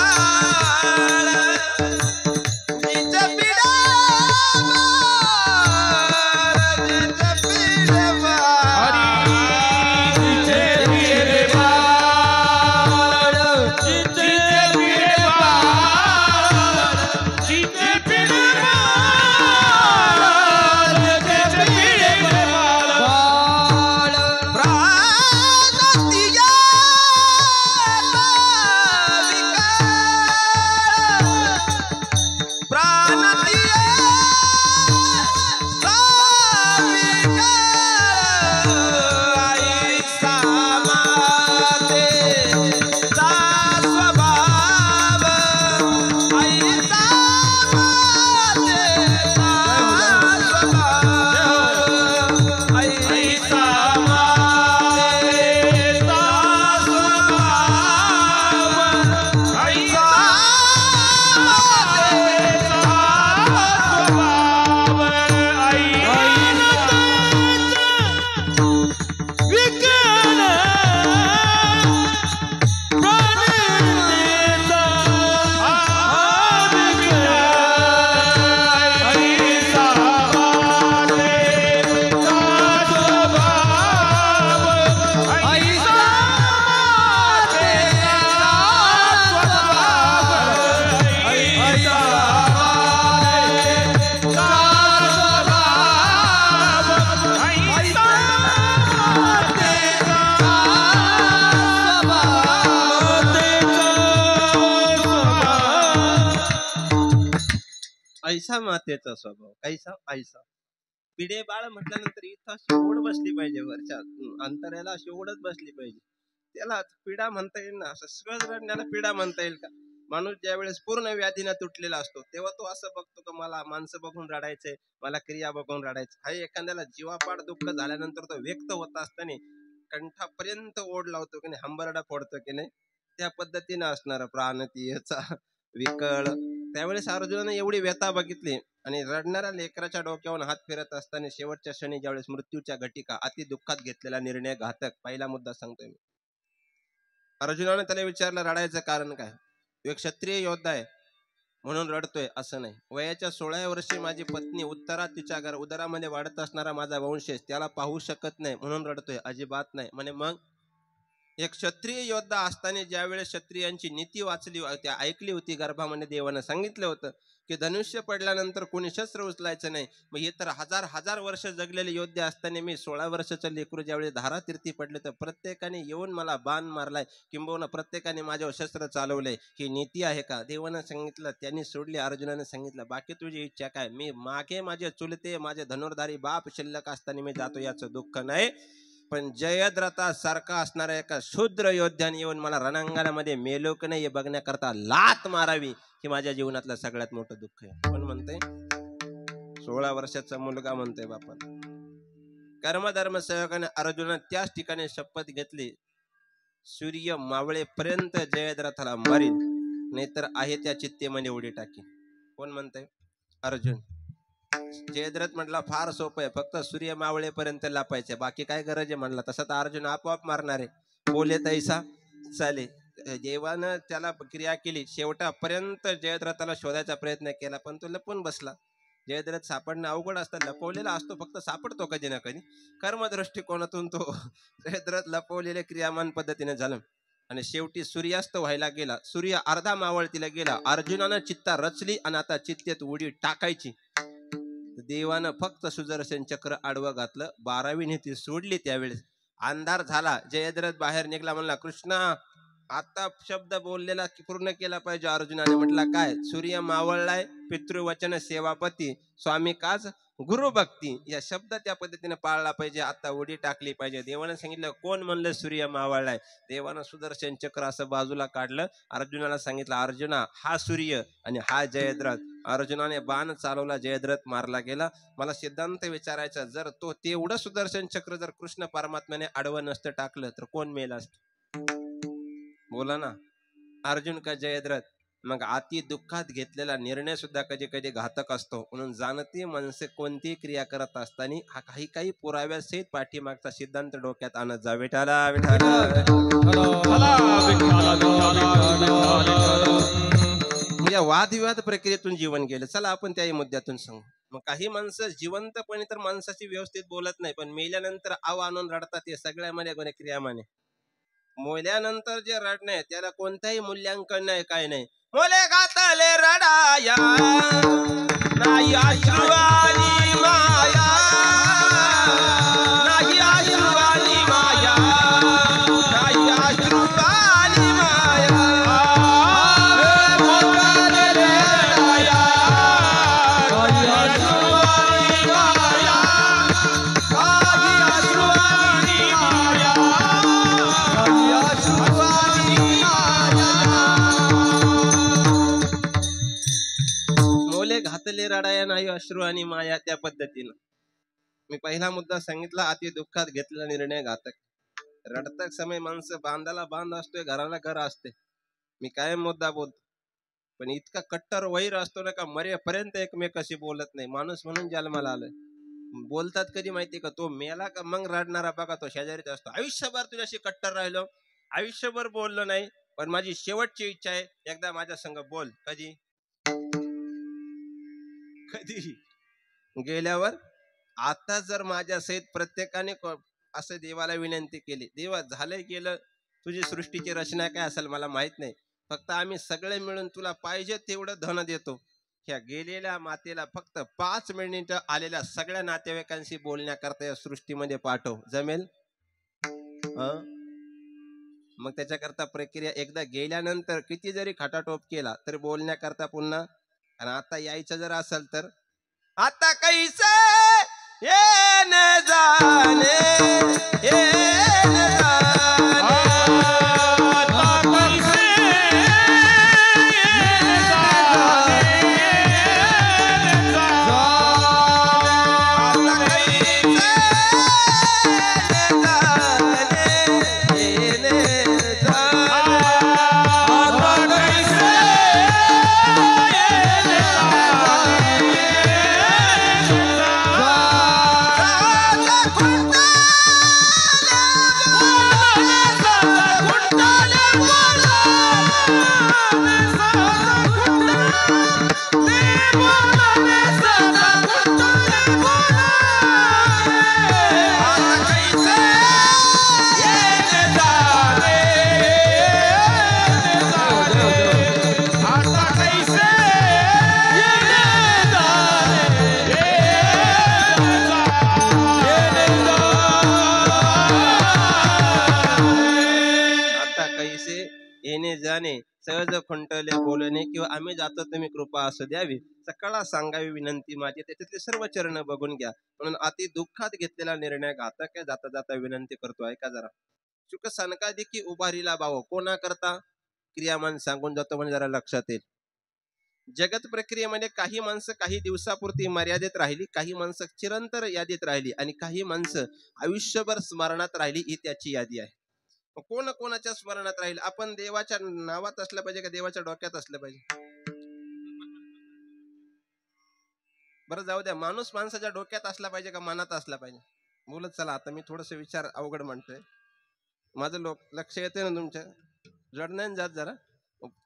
ऐसा मातेचा स्वभाव, कैसा ऐसा. पिढे बाळ म्हटल्यानंतर इथं अशी ओढ बसली पाहिजे, वरच्या अंतऱ्याला अशी ओढच बसली पाहिजे. त्याला पिढा म्हणता येईल ना? असं सहज रडण्याला पिढा म्हणता येईल का? माणूस ज्या वेळेस पूर्ण व्याधीनं तुटलेला असतो तेव्हा तो असं बघतो का मला माणसं बघून रडायचंय, मला क्रिया बघून रडायचं. हा एखाद्याला जीवापाड दुःख झाल्यानंतर तो व्यक्त होत असताना कंठापर्यंत ओढ लावतो की नाही, हंबरडा फोडतो की नाही, त्या पद्धतीनं असणार प्राणतीयचा विकळ. त्यावेळेस अर्जुनाने एवढी व्यथा बघितली आणि रडणाऱ्या लेकराच्या डोक्यावर हात फिरत असताना शेवटच्या क्षणी ज्यावेळेस मृत्यूच्या घटिका अति दुःखात घेतलेला निर्णय घातक. पहिला मुद्दा सांगतोय मी. अर्जुनाने त्याला विचारलं रडायचं कारण काय? एक क्षत्रिय योद्धा आहे म्हणून रडतोय असं नाही. वयाच्या 16व्या वर्षी माझी पत्नी उत्तरा तिच्या उदरामध्ये वाढत असणारा माझा वंशज त्याला पाहू शकत नाही म्हणून रडतोय, अजिबात नाही म्हणे. मग एक क्षत्रिय योद्धा असताना ज्या वेळेस क्षत्रियांची नीती वाचली त्या ऐकली होती, गर्भामध्ये देवानं सांगितलं होतं की धनुष्य पडल्यानंतर कोणी शस्त्र उचलायचं नाही. मग हे तर हजार हजार वर्ष जगलेले योद्धे असताना मी 16 वर्षाचं लेकरू ज्यावेळेस धारातीर्थी पडले तर प्रत्येकाने येऊन मला बाण मारलाय, किंबहुना प्रत्येकाने माझ्यावर शस्त्र चालवलंय. ही नीती आहे का? देवानं सांगितलं, त्यांनी सोडली. अर्जुनाने सांगितलं बाकी तुझी इच्छा काय? मी मागे माझे चुलते माझे धनुर्धारी बाप शिल्लक असताना मी जातो याचं दुःख नाही, पण जयद्रथा सारखा असणाऱ्या एका शूद्र योद्ध्याने येऊन मला रणांगणामध्ये मेलो की नाही हे बघण्याकरता लात मारावी, हे माझ्या जीवनातलं सगळ्यात मोठं दुःख आहे. पण म्हणते 16 वर्षाचा मुलगा म्हणतोय बापा. कर्मधर्म सेवकाने अर्जुनाने त्याच ठिकाणी शपथ घेतली, सूर्य मावळेपर्यंत जयद्रथाला मारील, नाहीतर आहे त्या चित्तेमध्ये उडी टाकी. कोण म्हणतंय? अर्जुन. जयद्रथ म्हटला फार सोपं आहे, फक्त सूर्य मावळेपर्यंत लापायचे, बाकी काय गरज आहे म्हणला. तसा तर अर्जुन आपोआप मारणार आहे, बोले तैसा चाले. देवानं त्याला क्रिया केली, शेवटापर्यंत जयद्रथाला शोधायचा प्रयत्न केला पण तो लपून बसला. जयद्रथ सापडणं अवघड असतं, लपवलेला असतो, फक्त सापडतो कधी ना कधी. कर्मदृष्टिकोनातून तो जयद्रथ लपवलेले क्रियामान पद्धतीने झालं आणि शेवटी सूर्यास्त व्हायला गेला. सूर्य अर्धा मावळतीला गेला. अर्जुनानं चित्ता रचली आणि आता चित्तेत उडी टाकायची. देवानं फक्त सुदर्शन चक्र आडवं घातलं, 12वी ती सोडली. त्यावेळेस अंधार झाला. जयद्रथ बाहेर निघला, म्हणला कृष्णा आता शब्द बोललेला पूर्ण केला पाहिजे. अर्जुनाने म्हटला काय? सूर्य मावळलाय, पितृवचन सेवापती, स्वामी काज गुरु भक्ती, या शब्द त्या पद्धतीने पाळला पाहिजे. आता उडी टाकली पाहिजे. देवानं सांगितलं कोण म्हणलं सूर्य मावळलाय? देवानं सुदर्शन चक्र असं बाजूला काढलं. अर्जुनाला सांगितलं अर्जुना हा सूर्य आणि हा जयद्रथ. अर्जुनाने बाण चालवला, जयद्रथ मारला गेला. मला सिद्धांत विचारायचा, जर तो तेवढं सुदर्शन चक्र जर कृष्ण परमात्म्याने आडवं नसतं टाकलं तर कोण मेला असतं? बोला ना, अर्जुन का जयद्रथ? मग अति दुःखात घेतलेला निर्णय सुद्धा कधी कधी घातक असतो. म्हणून जाणती माणसे कोणती क्रिया करत असताना हा काही काही पुराव्यासहित पाठीमागचा सिद्धांत डोक्यात आणत जा. विठाला विठाला या वादविवाद प्रक्रियेतून जीवन गेलं. चला आपण त्याही मुद्द्यातून सांगू. मग काही माणसं जिवंतपणे तर माणसाची व्यवस्थित बोलत नाही, पण मेल्यानंतर आव आणून रडतात. हे सगळ्यामध्ये गुन्हे क्रियामाने. मोल्यानंतर जे रडणे त्याला कोणताही मूल्यांकन नाही, काय नाही. मोले घातले रडाया नाही अश्रुवानी माया, नाही अश्रुवानी माया, नाही अश्रुवानी माया. घातले रडाया नाही अश्रू आणि माया, त्या पद्धतीनं. मी पहिला मुद्दा सांगितला, अति दुःखात घेतलेला निर्णय घातक. रडतक समय माणसं बांधाला बांध असतोय, घराला घर असते. मी कायम मुद्दा बोलतो, पण इतका कट्टर वैर असतो ना का मरेपर्यंत एकमेकाशी बोलत नाही. माणूस म्हणून जन्माला आलोय. बोलतात कधी माहितीये का? तो मेला का मग रडणारा बघा तो शेजारीच असतो. आयुष्यभर तुझ्याशी कट्टर राहिलो, आयुष्यभर बोललो नाही, पण माझी शेवटची इच्छा आहे एकदा माझ्या संग बोल. कधी? कधी गेल्यावर. आता जर माझ्या सहित प्रत्येकाने असं देवाला विनंती केली, देवा झालंय गेलं, तुझी सृष्टीची रचना काय असेल मला माहित नाही, फक्त आम्ही सगळे मिळून तुला पाहिजे तेवढं धन देतो. ह्या गेलेल्या मातेला फक्त 5 मिनिटं आलेल्या सगळ्या नातेवाईकांशी बोलण्याकरता या सृष्टीमध्ये पाठव. जमेल? मग त्याच्याकरता प्रक्रिया, एकदा गेल्यानंतर किती जरी खटाटोप केला तरी बोलण्याकरता पुन्हा आणि आता यायचं जर असेल तर आता कैसे येणे जाणे येणे जाणे येणे जाणे सहज खुंटले बोलणे किंवा आम्ही जातो तुम्ही कृपा असू द्यावी सकळा सांगावी विनंती माझी त्याच्यातले सर्व चरण बघून घ्या म्हणून अति दुःखात घेतलेला निर्णय घातक आहे जाता जाता विनंती करतो ऐका जरा शुक सनकादिकी उभारीला भाव कोणा करता क्रियामान सांगून जातो म्हणजे जरा लक्षात येईल जगत प्रक्रियेमध्ये काही माणसं काही दिवसापुरती मर्यादित राहिली काही माणसं चिरंतर यादीत राहिली आणि काही माणसं आयुष्यभर स्मरणात राहिली ही त्याची यादी आहे कोण कोणाच्या स्मरणात राहील आपण देवाच्या नावात असलं पाहिजे का देवाच्या डोक्यात असलं पाहिजे बरं जाऊ द्या माणूस माणसाच्या डोक्यात असला पाहिजे का मनात असला पाहिजे बोलत चला आता मी थोडस विचार अवघड म्हणतोय माझं लक्ष येते ना तुमच्या जडण्यान जात जरा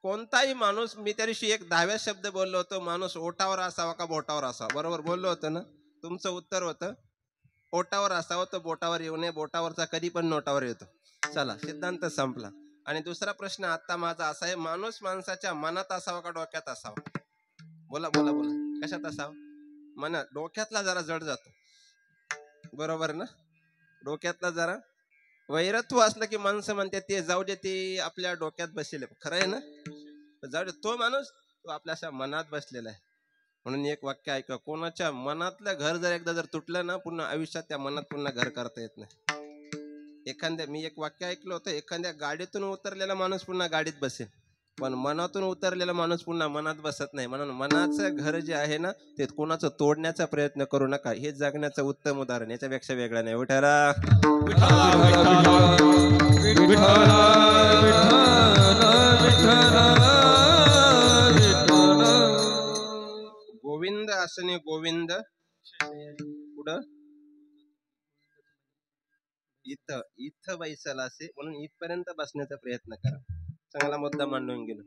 कोणताही माणूस मी त्या दिवशी एक 10व्या शब्द बोललो होतो माणूस ओटावर असावा का बोटावर असावा बरोबर बोललो होतं ना तुमचं उत्तर होतं ओटावर असावं तर बोटावर येऊ नये बोटावरचा कधी पण नोटावर येतो चला सिद्धांत संपला आणि दुसरा प्रश्न आता माझा असा आहे माणूस माणसाच्या मनात असावा का डोक्यात असावा बोला बोला बोला कशात असावा मनात डोक्यातला जरा जड जातो बरोबर ना डोक्यातला जरा वैरत्व असलं की माणसं म्हणते ते जाऊ दे ते आपल्या डोक्यात बसलेले खरं आहे ना जाऊ दे तो माणूस तो आपल्या अशा मनात बसलेला आहे म्हणून एक वाक्य ऐका कोणाच्या मनातलं घर जर एकदा जर तुटलं ना पुन्हा आयुष्यात त्या मनात पुन्हा घर करता येत नाही एखाद्या मी एक वाक्य ऐकलं होतं एखाद्या गाडीतून उतरलेला माणूस पुन्हा गाडीत बसेल पण मनातून उतरलेला माणूस पुन्हा मनात बसत नाही म्हणून मनाचं घर जे आहे ना ते कोणाचं तोडण्याचा प्रयत्न करू नका हे जगण्याचं उत्तम उदाहरण याच्यापेक्षा वेगळं नाही विठ्ठला गोविंद असणे गोविंद पुढं इथं इथं बैसल असे म्हणून इथपर्यंत बसण्याचा प्रयत्न करा चांगला मुद्दा मांडून गेलो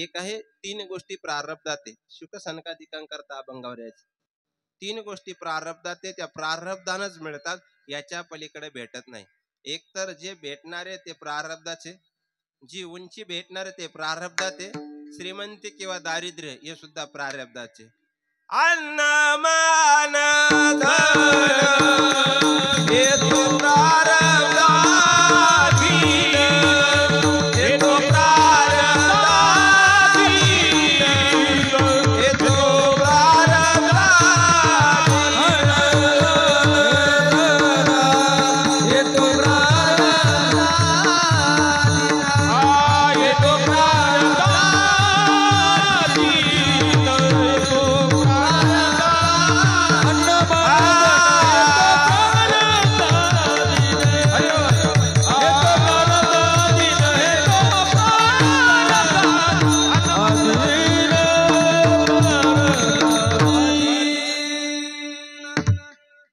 एक आहे 3 गोष्टी प्रारब्धाते शुक सनकादिकांकरता अभंगावर यायचे 3 गोष्टी प्रारब्धाते त्या प्रारब्धानच मिळतात याच्या पलीकडे भेटत नाही एक तर जे भेटणारे ते प्रारब्धाचे जी उंची भेटणारे ते प्रारब्धाते श्रीमंती किंवा दारिद्र्य हे सुद्धा प्रारब्धाचे अन्न मान हे तो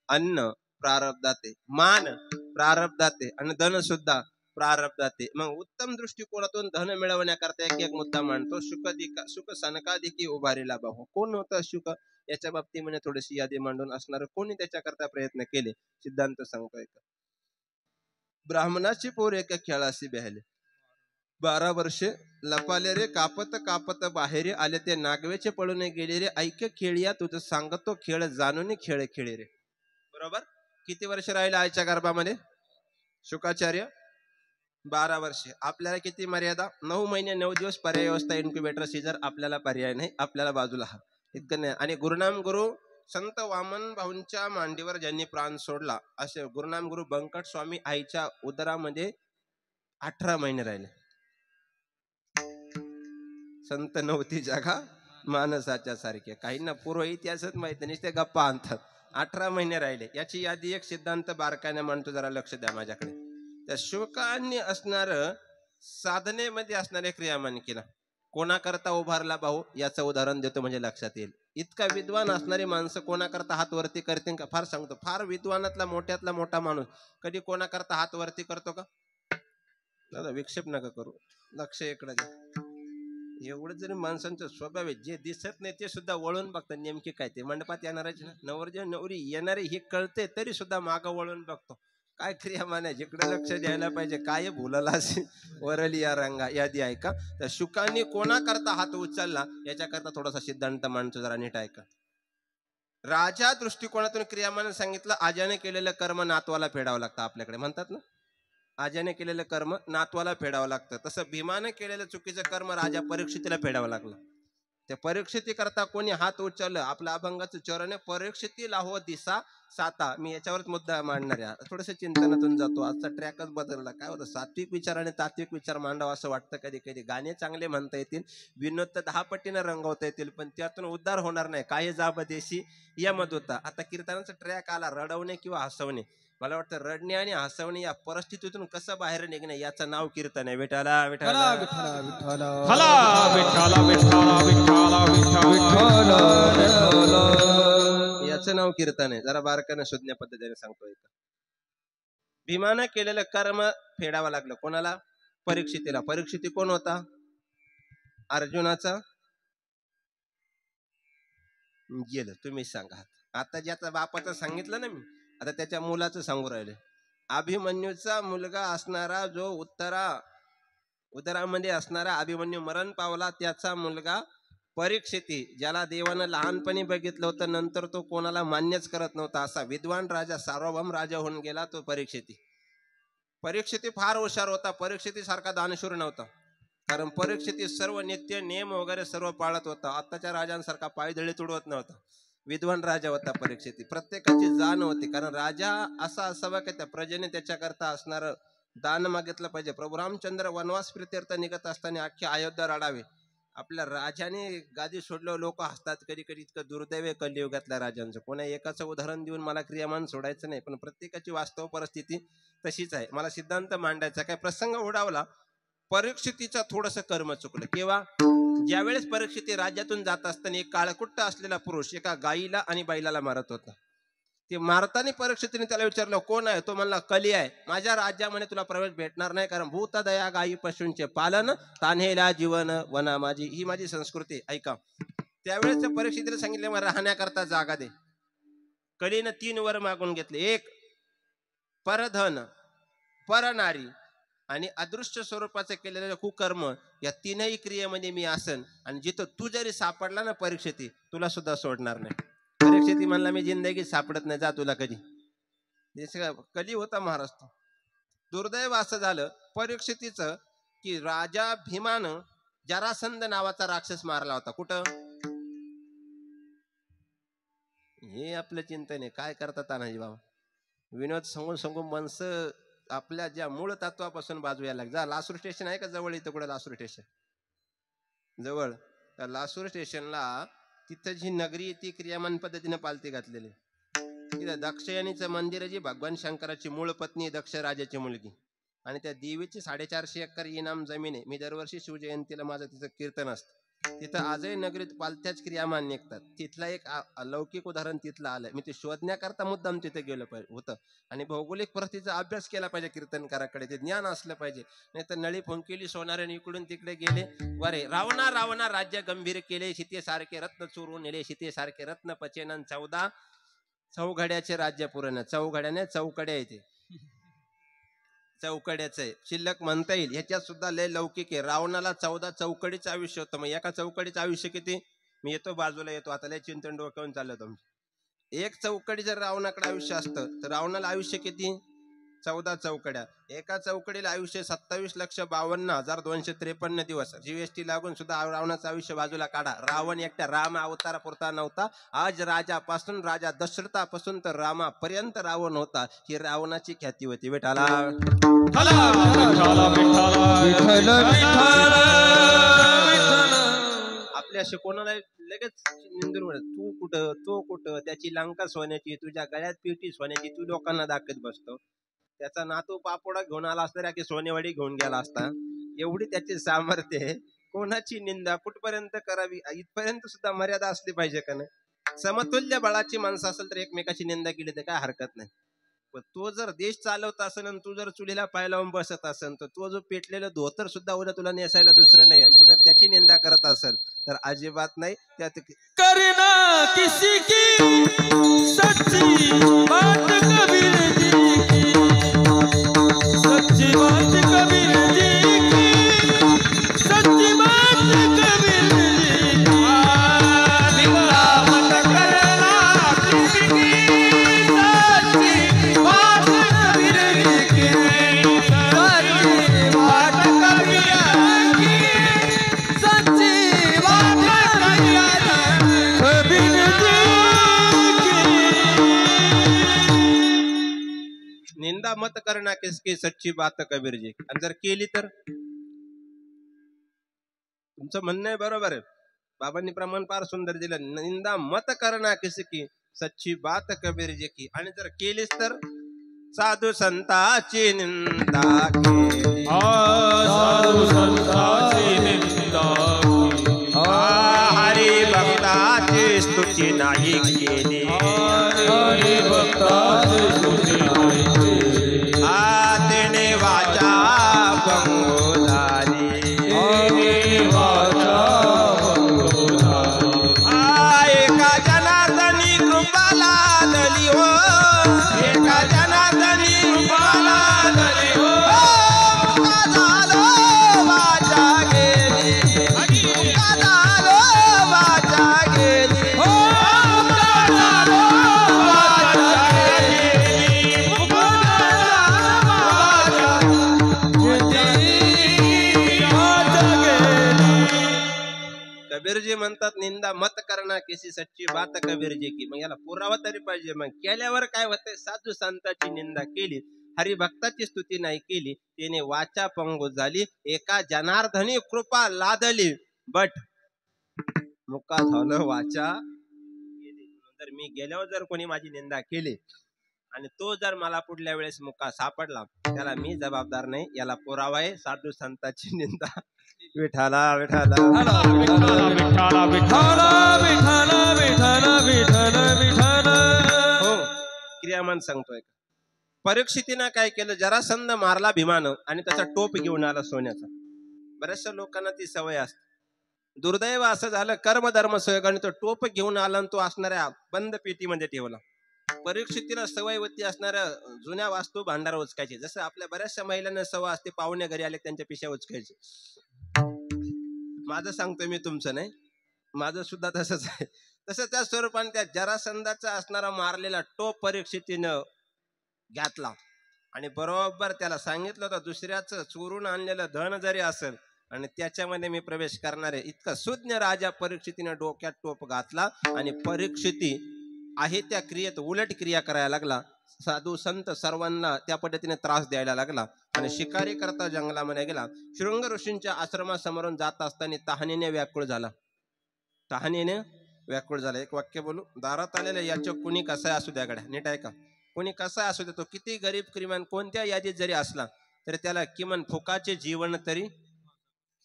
अन्न प्रारब्धाते मान प्रारब्धाते आणि धन सुद्धा प्रारब्धाते मग उत्तम दृष्टिकोनातून धन मिळवण्याकरता एक मुद्दा मांडतो शुक सनकादिकी उभारीला भाऊ कोण होतं शुक याच्या बाबतीमध्ये थोडीशी यादी मांडून असणार कोणी त्याच्याकरता प्रयत्न केले सिद्धांत सांगतोय का ब्राह्मणाची पोर एका खेळाशी बेहले 12 वर्षे लपाले रे कापत कापत बाहेर आले ते नागवेचे पळून गेले रे ऐक खेळिया तुझं सांगतो खेळ जाणून खेळ खेळे रे बरोबर किती वर्ष राहिले आईच्या गर्भामध्ये शुकाचार्य 12 वर्षे. आपल्याला किती मर्यादा? 9 महिने 9 दिवस पर्याय अवस्था इन्क्युबेटर सीजर. आपल्याला पर्याय नाही, आपल्याला बाजूला हा इतकं नाही. आणि गुरुनाम गुरु संत वामन भाऊंच्या मांडीवर ज्यांनी प्राण सोडला असे गुरुनाम गुरु बंकट स्वामी आईच्या उदरामध्ये 18 महिने राहिले. संत नव्हती जगा माणसाच्या सारखे. काहींना पूर्व इतिहासच माहिती नाही, ते गप्पा आणतात. 18 महिने राहिले. याची यादी एक सिद्धांत बारकाने म्हणतो, जरा लक्ष द्या माझ्याकडे. त्या शुकांनी असणार साधनेमध्ये असणारे क्रियामान केला कोणाकरता उभारला भाऊ, याचं उदाहरण देतो म्हणजे लक्षात येईल. इतका विद्वान असणारी माणसं कोणाकरता हात वरती करतील का? फार सांगतो, फार विद्वानातला मोठ्यातला मोठा माणूस कधी कोणाकरता हात वरती करतो का? दादा विक्षेप नका करू, लक्ष इकडे द्या. एवढं जरी माणसांचं स्वभाव आहे, जे दिसत नाही ते सुद्धा वळून बघतात. नेमके काय ते मंडपात येणारच ना, नवरदेव नवरी येणारे हे कळते तरी सुद्धा मागं वळून बघतो. काय क्रियामान आहे, जिकडे लक्ष द्यायला पाहिजे. काय भुलला असे वरली या रंगा यादी ऐका. तर शुकांनी कोणाकरता हात उचलला याच्याकरता थोडासा सिद्धांत मांडतो, जरा नीट ऐका. राजा दृष्टिकोनातून क्रियामान सांगितलं, आजाने केलेलं कर्म नातवाला फेडावं लागतं. आपल्याकडे म्हणतात ना, आजाने केलेलं कर्म नातवाला फेडावं लागतं. तसं भीमाने केलेलं चुकीचं कर्म राजा परीक्षितीला फेडावं लागलं. त्या परीक्षिती करता कोणी हात उचललं, आपलं अभंगाचं चरण आहे, परीक्षितीला हो दिसा साता. मी याच्यावरच मुद्दा मांडणार आहे. थोडंसं चिंतनातून जातो, आजचा ट्रॅकच बदलला. काय होतं, सात्विक विचार आणि तात्विक विचार मांडावं असं वाटतं कधी कधी. गाणे चांगले म्हणता येतील, विनोद तर 10 पटीनं रंगवता येतील, पण त्यातून उद्धार होणार नाही. काय जाबदेशी यमत होता. आता कीर्तनाचा ट्रॅक आला, रडवणे किंवा हसवणे. मला वाटतं रडणे आणि हसवणे या परिस्थितीतून कसं बाहेर निघणे याचं नाव कीर्तन आहे. विठाला विठाला विठ्ठला विठ्ठला विठ्ठला विठ्ठला विठ्ठला विठ्ठला याचं नाव कीर्तन आहे. जरा बारकाने शोधण्या पद्धतीने सांगतोय. भीमानं केलेलं कर्म फेडावं लागलं. कोणाला? परीक्षितीला. परीक्षिती कोण होता? अर्जुनाचा. गेलं, तुम्ही सांगा. आता ज्याचा बापाचं सांगितलं ना मी, आता त्याच्या मुलाचं सांगू राहिले. अभिमन्यूचा मुलगा असणारा, जो उदरामध्ये असणारा अभिमन्यू मरण पावला, त्याचा मुलगा परीक्षिती, ज्याला देवानं लहानपणी बघितलं होतं, नंतर तो कोणाला मान्यच करत नव्हता, असा विद्वान राजा, सार्वभौम राजा होऊन गेला तो परीक्षिती. परीक्षिती फार हुशार होता. परीक्षिती सारखा दानशूर नव्हता, कारण परीक्षिती सर्व नित्य नियम वगैरे सर्व पाळत होता. आत्ताच्या राजांसारखा पायदळी तुडवत नव्हता. विद्वान राजा होता परीक्षिती. प्रत्येकाची जाण होती, कारण राजा असा असावा की त्या प्रजेने त्याच्याकरता असणार दान मागितलं पाहिजे. प्रभू रामचंद्र वनवास प्रित्यर्थ निघत असताना अख्खे अयोध्या रडावे. आपल्या राजाने गादी सोडल्यावर लोक हसतात कधी कधी. इतकं दुर्दैव आहे कलियुगातल्या राजांचं. कोणा एकाचं उदाहरण देऊन मला क्रियामान सोडायचं नाही, पण प्रत्येकाची वास्तव परिस्थिती तशीच आहे. मला सिद्धांत मांडायचा. काय प्रसंग ओढावला, परीक्षितीचं थोडंसं कर्म चुकलं. केव्हा? ज्यावेळेस परीक्षिती राज्यातून जात असताना एक काळकुट्ट असलेला पुरुष एका गाईला आणि बैलाला मारत होता. ते मारताना परीक्षितीने त्याला विचारलं, कोण आहे? तो म्हणला, कली आहे. माझ्या राज्यामध्ये तुला प्रवेश भेटणार नाही, कारण भूत दया गायी पशूंचे पालन, तान्हेला जीवन वना माझी, ही माझी संस्कृती. ऐका. त्यावेळेस त्या परीक्षितीने सांगितले, मला राहण्याकरता जागा दे. कलीनं 3 वर मागून घेतले. एक, परधन, परनारी आणि अदृश्य स्वरूपाचं केलेलं कुकर्म, या 3ही क्रियेमध्ये मी असन, आणि जिथं तू जरी सापडला ना परीक्षिती, तुला सुद्धा सोडणार नाही. परीक्षिती म्हणला, मी जिंदगी सापडत नाही, जा तुला कधी. कली होता महाराष्ट्र. दुर्दैव असं झालं परीक्षितीचं की राजा भीमानं जरासंध नावाचा राक्षस मारला होता. कुठं? हे आपलं चिंतन आहे. काय करतात तानाजी बाबा? विनोद सांगून सांगून माणसं आपल्या ज्या मूळ तत्वापासून बाजू यायला लागली. जा, लासूर स्टेशन आहे का जवळ? इथं कुठं लासूर स्टेशन जवळ? त्या लासूर स्टेशनला तिथं जी नगरी ती क्रियामान पद्धतीने पालती घातलेली. तिथं दक्षयानीचं मंदिर आहे, जी भगवान शंकराची मूळ पत्नी दक्ष राजाची मुलगी, आणि त्या देवीची 450 एकर इनाम जमीन आहे. मी दरवर्षी शिवजयंतीला माझं तिचं कीर्तन असतं. तिथं आजही नगरीत पालत्याच क्रियामान निघतात. तिथला एक अलौकिक उदाहरण तिथलं आलंय. मी ते शोधण्याकरता मुद्दाम तिथे गेलं पाहिजे होतं. आणि भौगोलिक परिस्थितीचा अभ्यास केला पाहिजे कीर्तनकाराकडे, ते ज्ञान असलं पाहिजे. नाही तर नळी फुंकिली सोनाऱ्याने इकडून तिकडे गेले. वरे रावणा रावणा राज्य गंभीर केले, सीतेसारखे रत्न चोरून नेले, सीतेसारखे रत्न पचेनन 14 चौघड्याचे राज्य पुरण. चौघड्याने चौकड्या येते, चौकड्याचं आहे, शिल्लक म्हणता येईल. ह्याच्यात सुद्धा लय लौकिक आहे. रावणाला 14 चौकडीचं आयुष्य होतं. मग एका चौकडीचं आयुष्य किती? मी येतो बाजूला येतो, आता लय चिंतन डोक्यावरून चाललं तुमचं. एक चौकडी जर रावणाकडे आयुष्य असतं तर रावणाला आयुष्य किती? 14 चौकड्या, एका चौकडीला आयुष्य 27,52,253 दिवस, जीएसटी लागून सुद्धा रावणाचं आयुष्य बाजूला काढा. रावण एकट्या राम अवतारापुरता नव्हता. आज राजापासून, राजा दशरथापासून तर रामापर्यंत रावण होता. ही रावणाची ख्याती होती. विठाला आपल्याशी कोणाला लगेच निंदून म्हणत, तू कुठं, तो कुठं, त्याची लंका सोन्याची, तुझ्या गळ्यात पेटी सोन्याची, तू लोकांना दाखवत बसतो. त्याचा नातू पापोडा घेऊन आला असता की सोनेवाडी घेऊन गेला असता. एवढी त्याची सामर्थ्य आहे. कोणाची निंदा कुठपर्यंत करावी, इथपर्यंत सुद्धा मर्यादा असली पाहिजे का नाही. समतुल्य बळाची माणसं असेल तर एकमेकाची निंदा केली तर काय हरकत नाही. पण तो जर देश चालवत असेल आणि तू जर चुलीला पाय लावून बसत असेल तर तो जो पेटलेलं धोतर सुद्धा उद्या तुला नेसायला दुसरं नाही, तू जर त्याची निंदा करत असेल तर अजिबात नाही. त्यात करना किसी की सच्ची बात कबीर जी की, सच्ची बात कबीर जी की, सच्ची बात कबीर जी की। निंदा मत करना किसी की सच्ची बात कबीर जी की, सच्ची बात कबीर की, सच्ची बात निंदा मत करना किसकी सच्ची बात कबीर जी. आणि जर केली तर तुमचं म्हणणं आहे बरोबर आहे. बाबांनी प्रमाण फार सुंदर दिलं. निंदा मत करना किसकी सच्ची बात कबीर जी की. आणि जर केलीस तर साधू संताची निंदा केली, साधू संताची निंदा केली, हरी भक्ताची स्तुती नाही केली, हरी भक्ताची स्तुती नाही केली, तेने वाचा भंगो झाली, वाचा भंगो झाली, एका जनार्दनी कृपाला दली हो, एका जनार्दनी कृपाला दली हो, मुका झालो वाचा गेली, मुका झालो वाचा गेली, मुका झालो वाचा गेली, मुका कबीरजी म्हणतात निंदा मत करना किसी सच्ची बात कबीरजी की. मग याला पुरावा तरी पाहिजे. मग केल्यावर काय होतंय, साधू संतांची निंदा केली, हरिभक्ताची स्तुती नाही केली, त्याने वाचा पंगू झाली, एका जनार्दनी कृपा लादली, बट मुका झालं वाचा गेली. जर मी गेल्यावर जर कोणी माझी निंदा केली आणि तो जर मला पुढल्या वेळेस मुका सापडला त्याला मी जबाबदार नाही. याला पुरावा आहे साधू संतांची निंदा. विठाला विठाला विठाला विठाला विठाला विठाला विठाला विठाला विठाला. हो, क्रियामान सांगतोय. परीक्षितीनं काय केलं, जरासंध मारला भीमानं आणि त्याचा टोप घेऊन आला सोन्याचा. बऱ्याचशा लोकांना ती सवय असते. दुर्दैव असं झालं, कर्मधर्म सहयोग आणि तो टोप घेऊन आला आणि तो असणाऱ्या बंद पेटीमध्ये ठेवला. परीक्षितीला सवय होती असणाऱ्या जुन्या वास्तू भांडार उचकायची. जसं आपल्या बऱ्याचशा महिलांना सवय असते, पाहुणे घरी आले त्यांच्या पिशा उचकायची. माझं सांगतोय मी, तुमचं नाही, माझं सुद्धा तसंच आहे. तसं त्या स्वरूपाने त्या जरासंधाचा असणारा मारलेला टोप परीक्षितीनं घातला आणि बरोबर त्याला सांगितलं होतं, दुसऱ्याचं चोरून आणलेलं धन जरी असेल आणि त्याच्यामध्ये मी प्रवेश करणार आहे. इतका सुज्ञ राजा परीक्षितीने डोक्यात टोप घातला आणि परीक्षिती आहे त्या क्रियेत उलट क्रिया करायला लागला. साधू संत सर्वांना त्या पद्धतीने त्रास द्यायला लागला आणि शिकारी करता जंगलामध्ये गेला. शृंग ऋषींच्या आश्रमासमोरून जात असताना तहानेने व्याकुळ झाला. तहानेने व्याकुळ झाला. एक वाक्य बोलू. दारात आलेल्या याच्या कुणी कसा असू द्या गड्या, नीट आहे का, कोणी कसा असू दे, तो किती गरीब किमान कोणत्या यादीत जरी असला तरी त्याला किमान फुकाचे जीवन तरी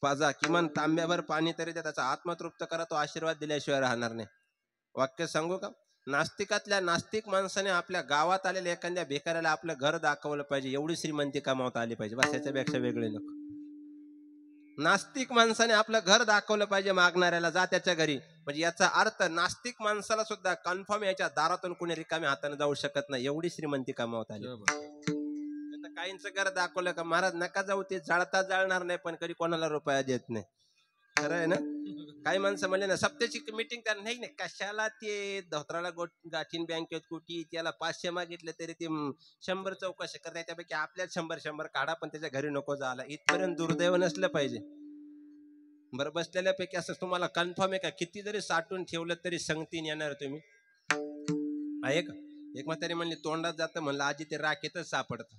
पाजा, किमान तांब्याभर पाणी तरी द्या, त्याचा आत्मतृप्त करा, तो आशीर्वाद दिल्याशिवाय राहणार नाही. वाक्य सांगू का. नास्तिकातल्या नास्तिक माणसाने आपल्या गावात आलेल्या एखाद्या भिकाऱ्याला आपलं घर दाखवलं पाहिजे, एवढी श्रीमंती कमावता आली पाहिजे. बस याच्यापेक्षा वेगळे नको. नास्तिक माणसाने आपलं घर दाखवलं पाहिजे मागणाऱ्याला, जा त्याच्या घरी. म्हणजे याचा अर्थ नास्तिक माणसाला सुद्धा कन्फर्म याच्या दारातून कोणी रिकाम्या हाताने जाऊ शकत नाही, एवढी श्रीमंती कमावता आली. काहींचं घर दाखवलं का महाराज नका जाऊ, ते जाळता जाळणार नाही पण कधी कोणाला रुपया देत नाही. खरं आहे ना. काही माणसं म्हणले ना सप्त्याची मीटिंग त्यांना नाही नाही कशाला ते धोत्राला गाठीन बँकेत कुठी त्याला 500 मागितले तरी ते 100 चौकशी करतात त्यापैकी आपल्याला 100 काढा पण त्याच्या घरी नको जायला इथपर्यंत दुर्दैव नसलं पाहिजे. बरं बसलेल्यापैकी असं तुम्हाला कन्फर्म आहे का किती जरी साठवून ठेवलं तरी संगतीन येणार तुम्ही आहे का. एक म्हातारी म्हणली तोंडात जातं म्हणलं आजी ते राखेतच सापडतं.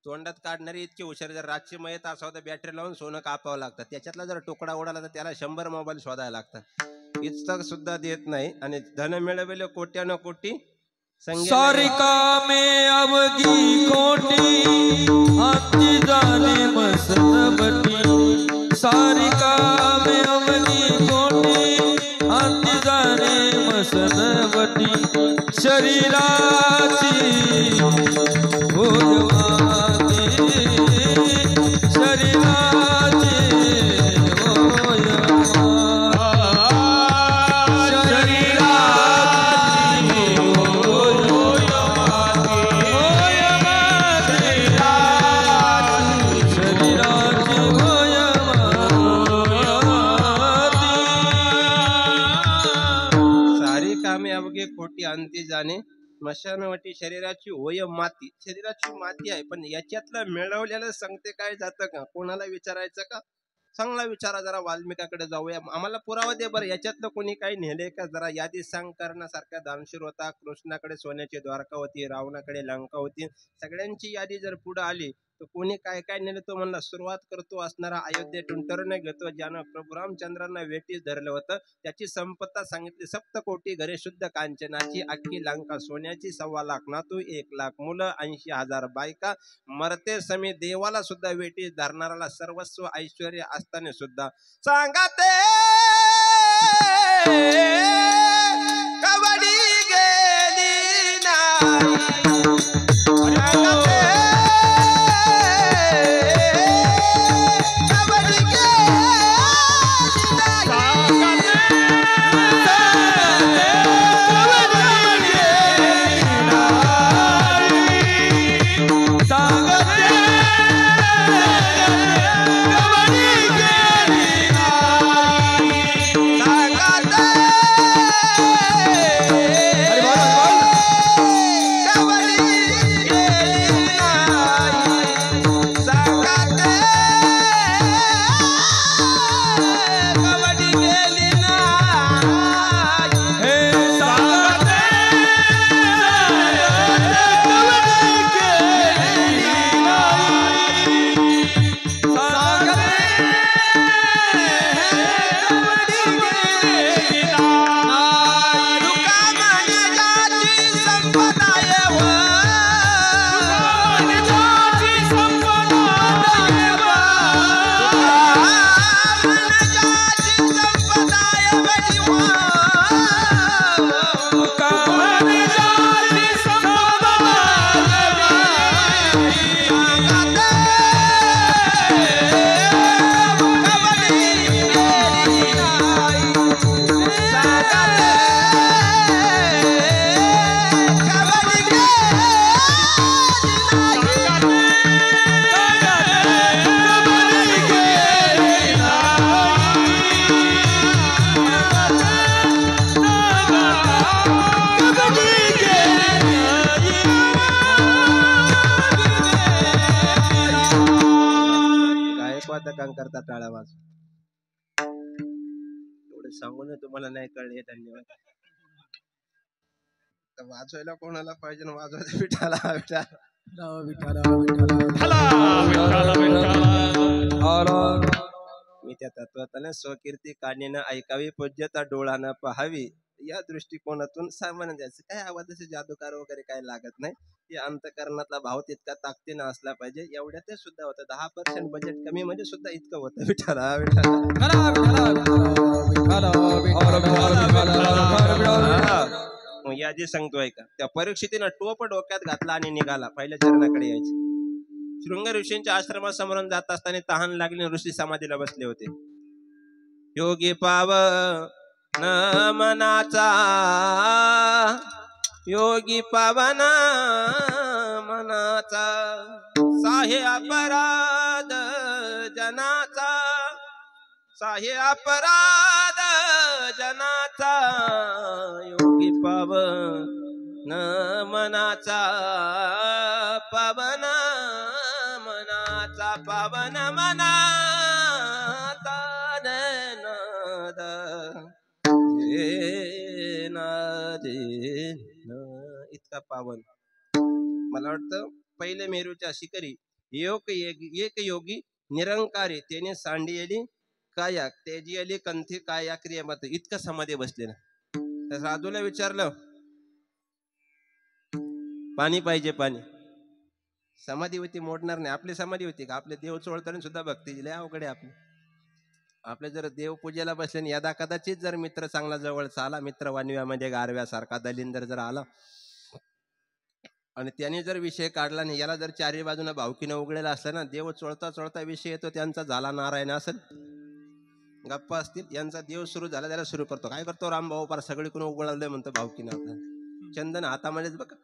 तोंडात काढणारी इतकी हुशार जर रातची मयत असावं तर बॅटरी लावून सोनं कापावं लागतं त्याच्यातला जर तुकडा उडाला तर त्याला 100 मोबाईल शोधायला लागतात. इतकं सुद्धा देत नाही आणि धन मिळवले कोट्यानं कोटी सारी कामे अवघी खोटी हाती झाली मसनबटी सारी कामे अवघी खोटी हाती झाली मसनबटी शरीराची होय खोटी अंती जाणे स्मशानवटी शरीराची होय माती. शरीराची माती आहे पण याच्यातलं मिळवलेलं सांगते काय जातं का कोणाला विचारायचं का. चांगला विचारा जरा वाल्मिकाकडे जाऊया आम्हाला पुरावा दे बरं याच्यातलं कोणी काही नेले का जरा यादी सांग करण्यासारख्या दानशूर होता. कृष्णाकडे सोन्याची द्वारका होती रावणाकडे लंका होती सगळ्यांची यादी जर पुढे आली तर कोणी काय काय नेलं तो म्हणला सुरुवात करतो असणारा अयोध्येतून टर्न घेतो ज्यानं प्रभू रामचंद्रांना वेटीस धरलं होतं त्याची संपत्ता सांगितली 7 कोटी घरे शुद्ध कांचनाची अख्खी लंका सोन्याची 1.25 लाख नातू 1 लाख मुलं 80,000 बायका मरते समी देवाला सुद्धा वेटीस धरणाऱ्याला सर्वस्व ऐश्वर्य असताना सुद्धा सांगते कवडी गेली नाही. करता टाळा वाज एवढे सांगून तुम्हाला नाही कळले धन्यवाद. वाजवायला कोणाला पाहिजे ना वाजवायला विठाला मी त्या तत्वाने स्वकीर्ती काढणीनं ऐकावी पूज्यता डोळानं पाहावी या दृष्टिकोनातून सामान्य द्यायचं काय आवाजाचे जादूकार वगैरे काय लागत नाही. या अंतकरणातला भाव तितका ताकदीनं असला पाहिजे एवढ्या ते सुद्धा होतं 10% बजेट कमी म्हणजे सुद्धा इतकं होतं विठाला यादी सांगतोय का त्या परीक्षितीनं टोप डोक्यात घातला आणि निघाला पहिल्या चरणाकडे यायचे. शृंग ऋषींच्या आश्रमासमोरून जात असताना तहान लागली ऋषी समाधीला बसले होते. योगी पाव न मनाचा योगी पावन मनाचा साहे अपराध जनाचा साहे अपराध जनाचा योगी पावन मनाचा पावन मनाचा पावन मनाचा नाद इतका पावन. मला वाटतं पहिले मेरूच्या शिकरी एक योगी निरंकारी त्याने सांडियली काया तेजी अली कंथी काया क्रियामत इतकं समाधी बसलेलं. त्या साधूला विचारलं पाणी पाहिजे पाणी. समाधी होती मोडणार नाही. आपली समाधी होती का? आपले देव चोळताना सुद्धा भक्ती लय अवघड आहे. आपले जर देव पूजेला बसले यदा कदाचित जर मित्र चांगला जवळचा आला, मित्र वानव्यामध्ये गारव्यासारखा दलिंदर जर आला आणि त्याने जर विषय काढला नाही, याला जर चारी बाजूने भावकीनं उघडेला असला ना, देव चोळता चोळता विषय येतो त्यांचा झाला नारायण असेल गप्पा असतील, यांचा देव सुरू झाला त्याला सुरू करतो. काय करतो रामभाऊ पार सगळीकडून उघडवलंय म्हणतो भावकीनं. आपल्याला चंदन हातामध्ये बघा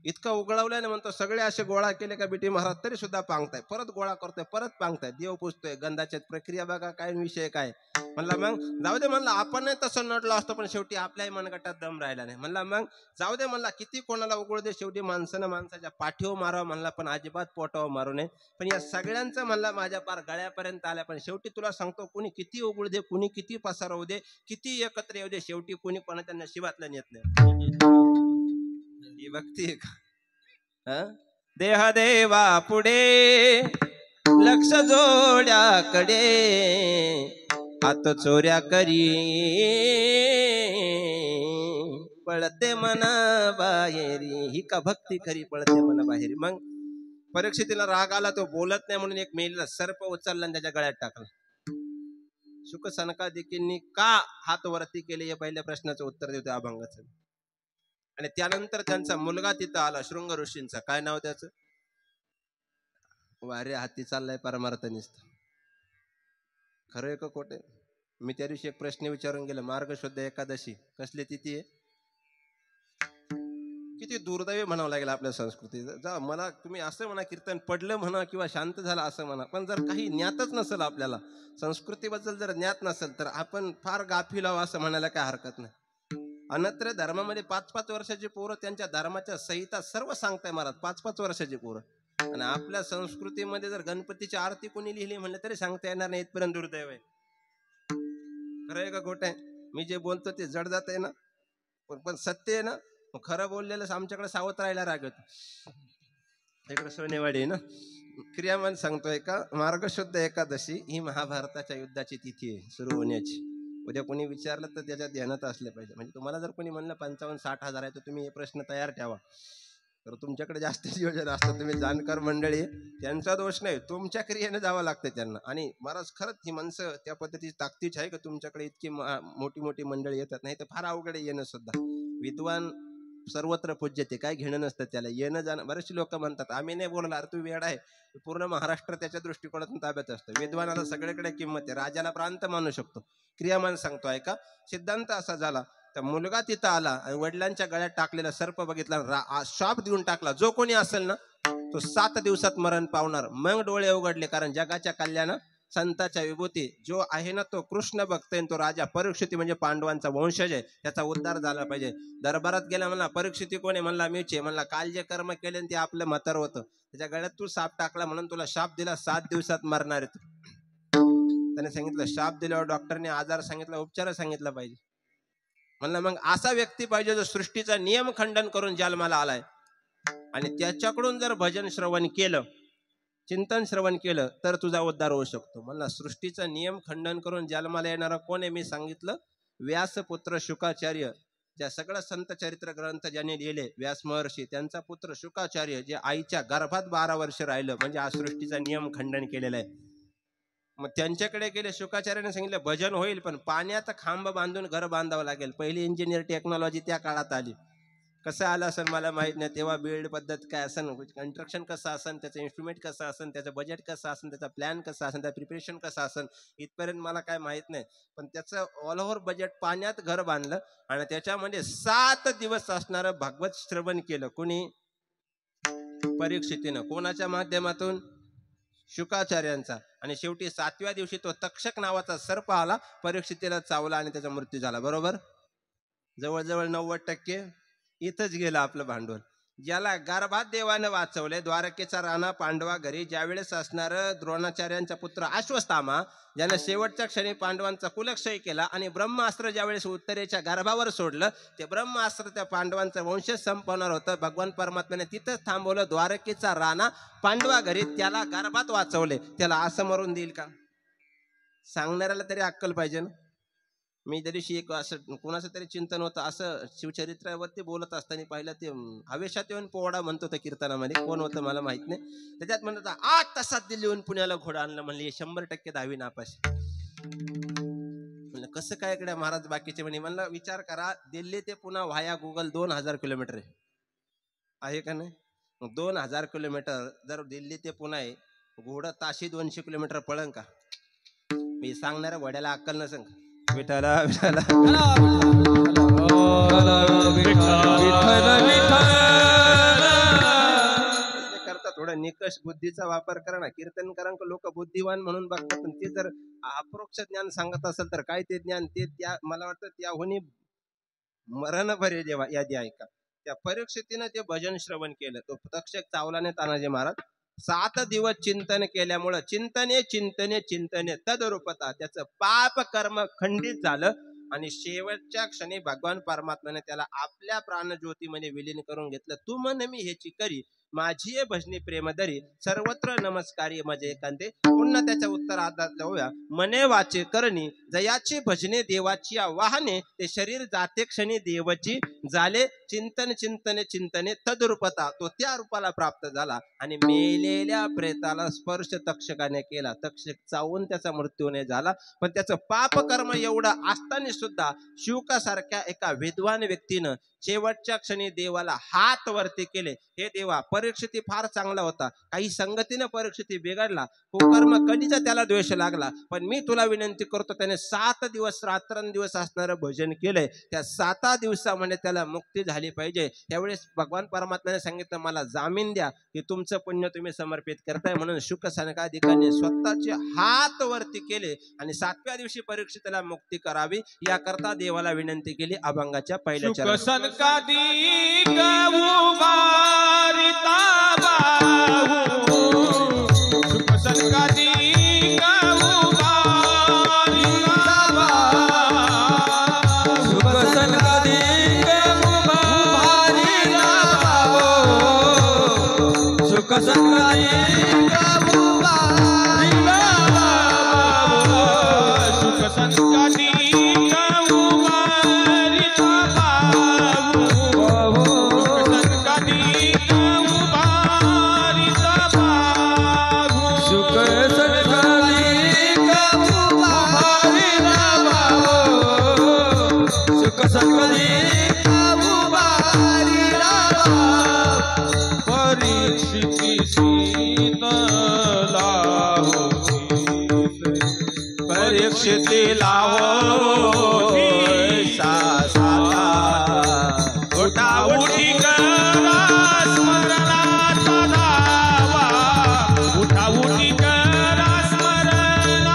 इतका उघडवलाय ना म्हणतो, सगळे असे गोळा केले का बिटी महाराज तरी सुद्धा पांगताय, परत गोळा करतोय परत पांगताय, देव पुजतोय. गंधाच्या प्रक्रिया बघा काय विषय काय. म्हणला मग जाऊ दे म्हणला, आपण नाही तसं नडलो असतो पण शेवटी आपल्याही मनगटात दम राहिला नाही. म्हणला मग जाऊ दे म्हणला, किती कोणाला उघड दे, शेवटी माणसानं माणसाच्या पाठीवर मारावं म्हणला पण अजिबात पोटावर मारू नये. पण या सगळ्यांचं म्हणला माझ्या पार गळ्यापर्यंत आल्या, पण शेवटी तुला सांगतो कुणी किती उघड दे, कुणी किती पसारवू दे, किती एकत्र येऊ दे, शेवटी कुणी कोणाच्या नशिबातलं नेत नाही. ही भक्ती आहे का? देह देवा पुढे लक्ष जोड्याकडे हात चोऱ्या करी पळते मन बाहेरी. ही का भक्ती खरी? पळते मन बाहेरी. मग परीक्षितीला राग आला, तो बोलत नाही म्हणून एक मेलीला सर्प उचलला आणि त्याच्या गळ्यात टाकला. शुक सनकादिकींनी का हात वरती केले या पहिल्या प्रश्नाचं उत्तर देतो अभंगाचं. आणि त्यानंतर त्यांचा मुलगा तिथं आला शृंग ऋषींचा. काय नाव त्याचं? वारे हाती चाललाय परमार्थ निसत. खरंय का खोटे? मी त्या दिवशी एक प्रश्न विचारून गेलो, मार्ग शुद्ध एकादशी कसली तिथी आहे? किती दुर्दैवी म्हणावं लागेल आपल्या संस्कृती. जा मला तुम्ही असं म्हणा कीर्तन पडलं म्हणा किंवा शांत झालं असं म्हणा, पण जर काही ज्ञातच नसेल आपल्याला संस्कृतीबद्दल, जर ज्ञात नसेल तर आपण फार गाफील आहोत असं म्हणायला काय हरकत नाही. अनत्र धर्मामध्ये 5-5 वर्षाची पोरं त्यांच्या धर्माच्या संहिता सर्व सांगताय महाराज, 5-5 वर्षाची पोरं. आणि आपल्या संस्कृतीमध्ये जर गणपतीची आरती कोणी लिहिली म्हणलं तरी सांगता येणार नाही, इथपर्यंत दुर्दैव आहे. खरं आहे का खोटं आहे? मी जे बोलतो ते जड जात आहे ना, पण सत्य आहे ना. खरं बोललेलं आमच्याकडे सावध राहायला राग येतो. इकडे सोनेवाडी आहे ना. क्रियामान सांगतोय का, मार्गशुद्ध एकादशी ही महाभारताच्या युद्धाची तिथी आहे सुरू होण्याची. उद्या कोणी विचारलं तर त्याच्या ध्यानात असले पाहिजे. म्हणजे तुम्हाला जर कोणी म्हणलं 55-60 हजार आहे तर तुम्ही हे प्रश्न तयार ठेवा. तर तुमच्याकडे जास्त योजना असतात, तुम्ही जाणकार मंडळी, त्यांचा दोष नाही, तुमच्या क्रियेने जावं लागतं त्यांना. आणि महाराज खरंच ही माणसं त्या पद्धतीची ताकदीच आहे का तुमच्याकडे इतकी मोठी मोठी मंडळी येतात? नाही तर फार अवघड येणं सुद्धा. विद्वान सर्वत्र पूज्य, ते काय घेणं नसतं त्याला, येणं जाणं. बरेचसे लोक म्हणतात आम्ही नाही बोलला, अरे तू वेड आहे. पूर्ण महाराष्ट्र त्याच्या दृष्टिकोनातून ताब्यात असतं. विद्वानाला सगळीकडे किंमत आहे, राजाला प्रांत मानू शकतो. क्रियामान सांगतो ऐका, सिद्धांत असा झाला, तर मुलगा तिथं आला आणि वडिलांच्या गळ्यात टाकलेला सर्प बघितला, शाप देऊन टाकला, जो कोणी असेल ना तो 7 दिवसात मरण पावणार. मग डोळे उघडले, कारण जगाच्या कल्याण संताच्या विभूती जो आहे ना तो कृष्ण भक्त आहे, तो राजा परीक्षिती म्हणजे पांडवांचा वंशज आहे, त्याचा उद्धार झाला पाहिजे. दरबारात गेला, म्हणला परीक्षिती कोण आहे? म्हणला मीच आहे. म्हणला काल जे कर्म केले ते आपलं म्हातार होतं, त्याच्या गळ्यात तू साप टाकला म्हणून तुला शाप दिला, 7 दिवसात मरणार आहे तू. त्याने सांगितलं, शाप दिल्यावर डॉक्टरने आजार सांगितला, उपचार सांगितला पाहिजे. म्हणलं मग असा व्यक्ती पाहिजे जो सृष्टीचा नियम खंडन करून जन्माला आलाय आणि त्याच्याकडून जर भजन श्रवण केलं, चिंतन श्रवण केलं तर तुझा उद्धार होऊ शकतो. म्हणला सृष्टीचा नियम खंडन करून जन्माला येणारा कोण आहे? मी सांगितलं, व्यासपुत्र शुकाचार्य. ज्या सगळं संत चरित्र ग्रंथ ज्यांनी लिहिले, व्यास महर्षी, त्यांचा पुत्र शुकाचार्य, जे आईच्या गर्भात 12 वर्ष राहिलं, म्हणजे हा सृष्टीचा नियम खंडन केलेला आहे. मग त्यांच्याकडे गेले, शुकाचार्याने सांगितलं भजन होईल, पण पाण्यात खांब बांधून घर बांधावं लागेल. पहिली इंजिनियर टेक्नॉलॉजी त्या काळात आली. कसं आलं असेल मला माहित नाही, तेव्हा बिल्ड पद्धत काय असेल, कन्स्ट्रक्शन कसं असेल, त्याचं इन्स्ट्रुमेंट कसं असेल, त्याचं बजेट कसं असेल, त्याचा प्लॅन कसा असेल, त्याचं प्रिपरेशन कसं असेल, इथपर्यंत मला काय माहित नाही. पण त्याचं ऑल ओव्हर बजेट, पाण्यात घर बांधलं आणि त्याच्यामध्ये 7 दिवस असणारं भागवत श्रवण केलं. कोणी? परीक्षितीनं. कोणाच्या माध्यमातून? शुकाचार्यांचा. आणि शेवटी 7व्या दिवशी तो तक्षक नावाचा सर्प आला, परीक्षितीला चावला आणि त्याचा मृत्यू झाला. बरोबर, जवळजवळ 90% इथंच गेलं आपलं भांडवल. ज्याला गर्भात देवानं वाचवले, द्वारकेचा राणा पांडवा घरी ज्यावेळेस असणार द्रोणाचार्यांचा पुत्र अश्वत्थामा, ज्यानं शेवटच्या क्षणी पांडवांचा कुलक्षय केला आणि ब्रह्मास्त्र ज्यावेळेस उत्तरेच्या गर्भावर सोडलं, ते ब्रह्मास्त्र त्या पांडवांचा वंशच संपवणार होतं. भगवान परमात्म्याने तिथंच थांबवलं. द्वारकेचा राणा पांडवा घरी, त्याला गर्भात वाचवले. त्याला असं मरून देईल का? सांगणाऱ्याला तरी अक्कल पाहिजे ना. मी त्या दिवशी एक असं कोणाचं तरी चिंतन होतं, असं शिवचरित्रावरती बोलत असताना पाहिलं, ते आवेशात येऊन पोवाडा म्हणतो त्या कीर्तनामध्ये, कोण होतं मला माहित नाही. त्याच्यात म्हणत 8 तासात दिल्लीहून पुण्याला घोडा आणलं. म्हणले 100% 10वी नापास. म्हणलं कसं काय इकडे महाराज बाकीचे म्हणे. म्हणलं विचार करा, दिल्ली ते पुन्हा व्हाया गुगल 2000 किलोमीटर आहे का नाही? 2000 किलोमीटर जर दिल्ली ते पुन्हा आहे, घोडं ताशी 200 किलोमीटर पळन का? मी सांगणाऱ्या घोड्याला अक्कल नसेल. विठाला विठाला करता थोडा निकष बुद्धीचा वापर करा ना. कीर्तनकारांक लोक बुद्धिवान म्हणून बघतात, पण ते जर अप्रोक्ष ज्ञान सांगत असेल तर काय ते ज्ञान, ते त्या मला वाटतं त्याहून मरण भरे जेव्हा यादी ऐका. त्या परीक्षितीनं ते भजन श्रवण केलं. तो तक्षक चावलाने तानाजी महाराज 7 दिवस चिंतन केल्यामुळं, चिंतने चिंतने चिंतने तदरूपता, त्याचं पाप कर्म खंडित झालं. आणि शेवटच्या क्षणी भगवान परमात्म्याने त्याला आपल्या प्राणज्योतीमध्ये विलीन करून घेतलं. तू म्हण मी हेची करी, माझी ये भजनी प्रेमदरी, सर्वत्र नमस्कारी मजे एकांते. पुन्हा त्याच्या उत्तरार्धात जाऊया. मने वाचे करणी जयाची भजने देवाची वाहने, ते शरीर जाते क्षणी देवची झाले. चिंतन चिंतने चिंतने तदरूपता, तो त्या रूपाला प्राप्त झाला. आणि मेलेल्या प्रेताला स्पर्श तक्षकाने केला. तक्षक चावून त्याचा मृत्यू नाही झाला, पण त्याचं पाप कर्म एवढं असताना सुद्धा शुकासारख्या एका विद्वान व्यक्तीनं शेवटच्या क्षणी देवाला हात वरती केले. हे देवा, परीक्षिती फार चांगला होता, काही संगतीनं परीक्षिती बिघडला, कुकर्म कधीचा त्याला द्वेष लागला, पण मी तुला विनंती करतो, त्याने 7 दिवस रात्रंदिवस असणारं भजन केलंय, त्या 7 दिवसामध्ये त्याला मुक्ती झाली पाहिजे. त्यावेळेस भगवान परमात्म्याने सांगितलं, मला जामीन द्या की तुमचं पुण्य तुम्ही समर्पित करताय. म्हणून शुक सनकाधिकांनी स्वतःचे हात वरती केले आणि 7व्या दिवशी परीक्षितीला मुक्ती करावी याकरता देवाला विनंती केली. अभंगाच्या पहिल्या चरणात कदी उभारिता बाहू, सुखसन कदी उभारिता बाहू, सुखसन कदी उभारिता बाहू, सुखसन कदी उभारिता बाहू, सुखसन कदी परीक्षितीला उठा उठी करा स्मरणाचा धावा, उठा उठी करा स्मरणाचा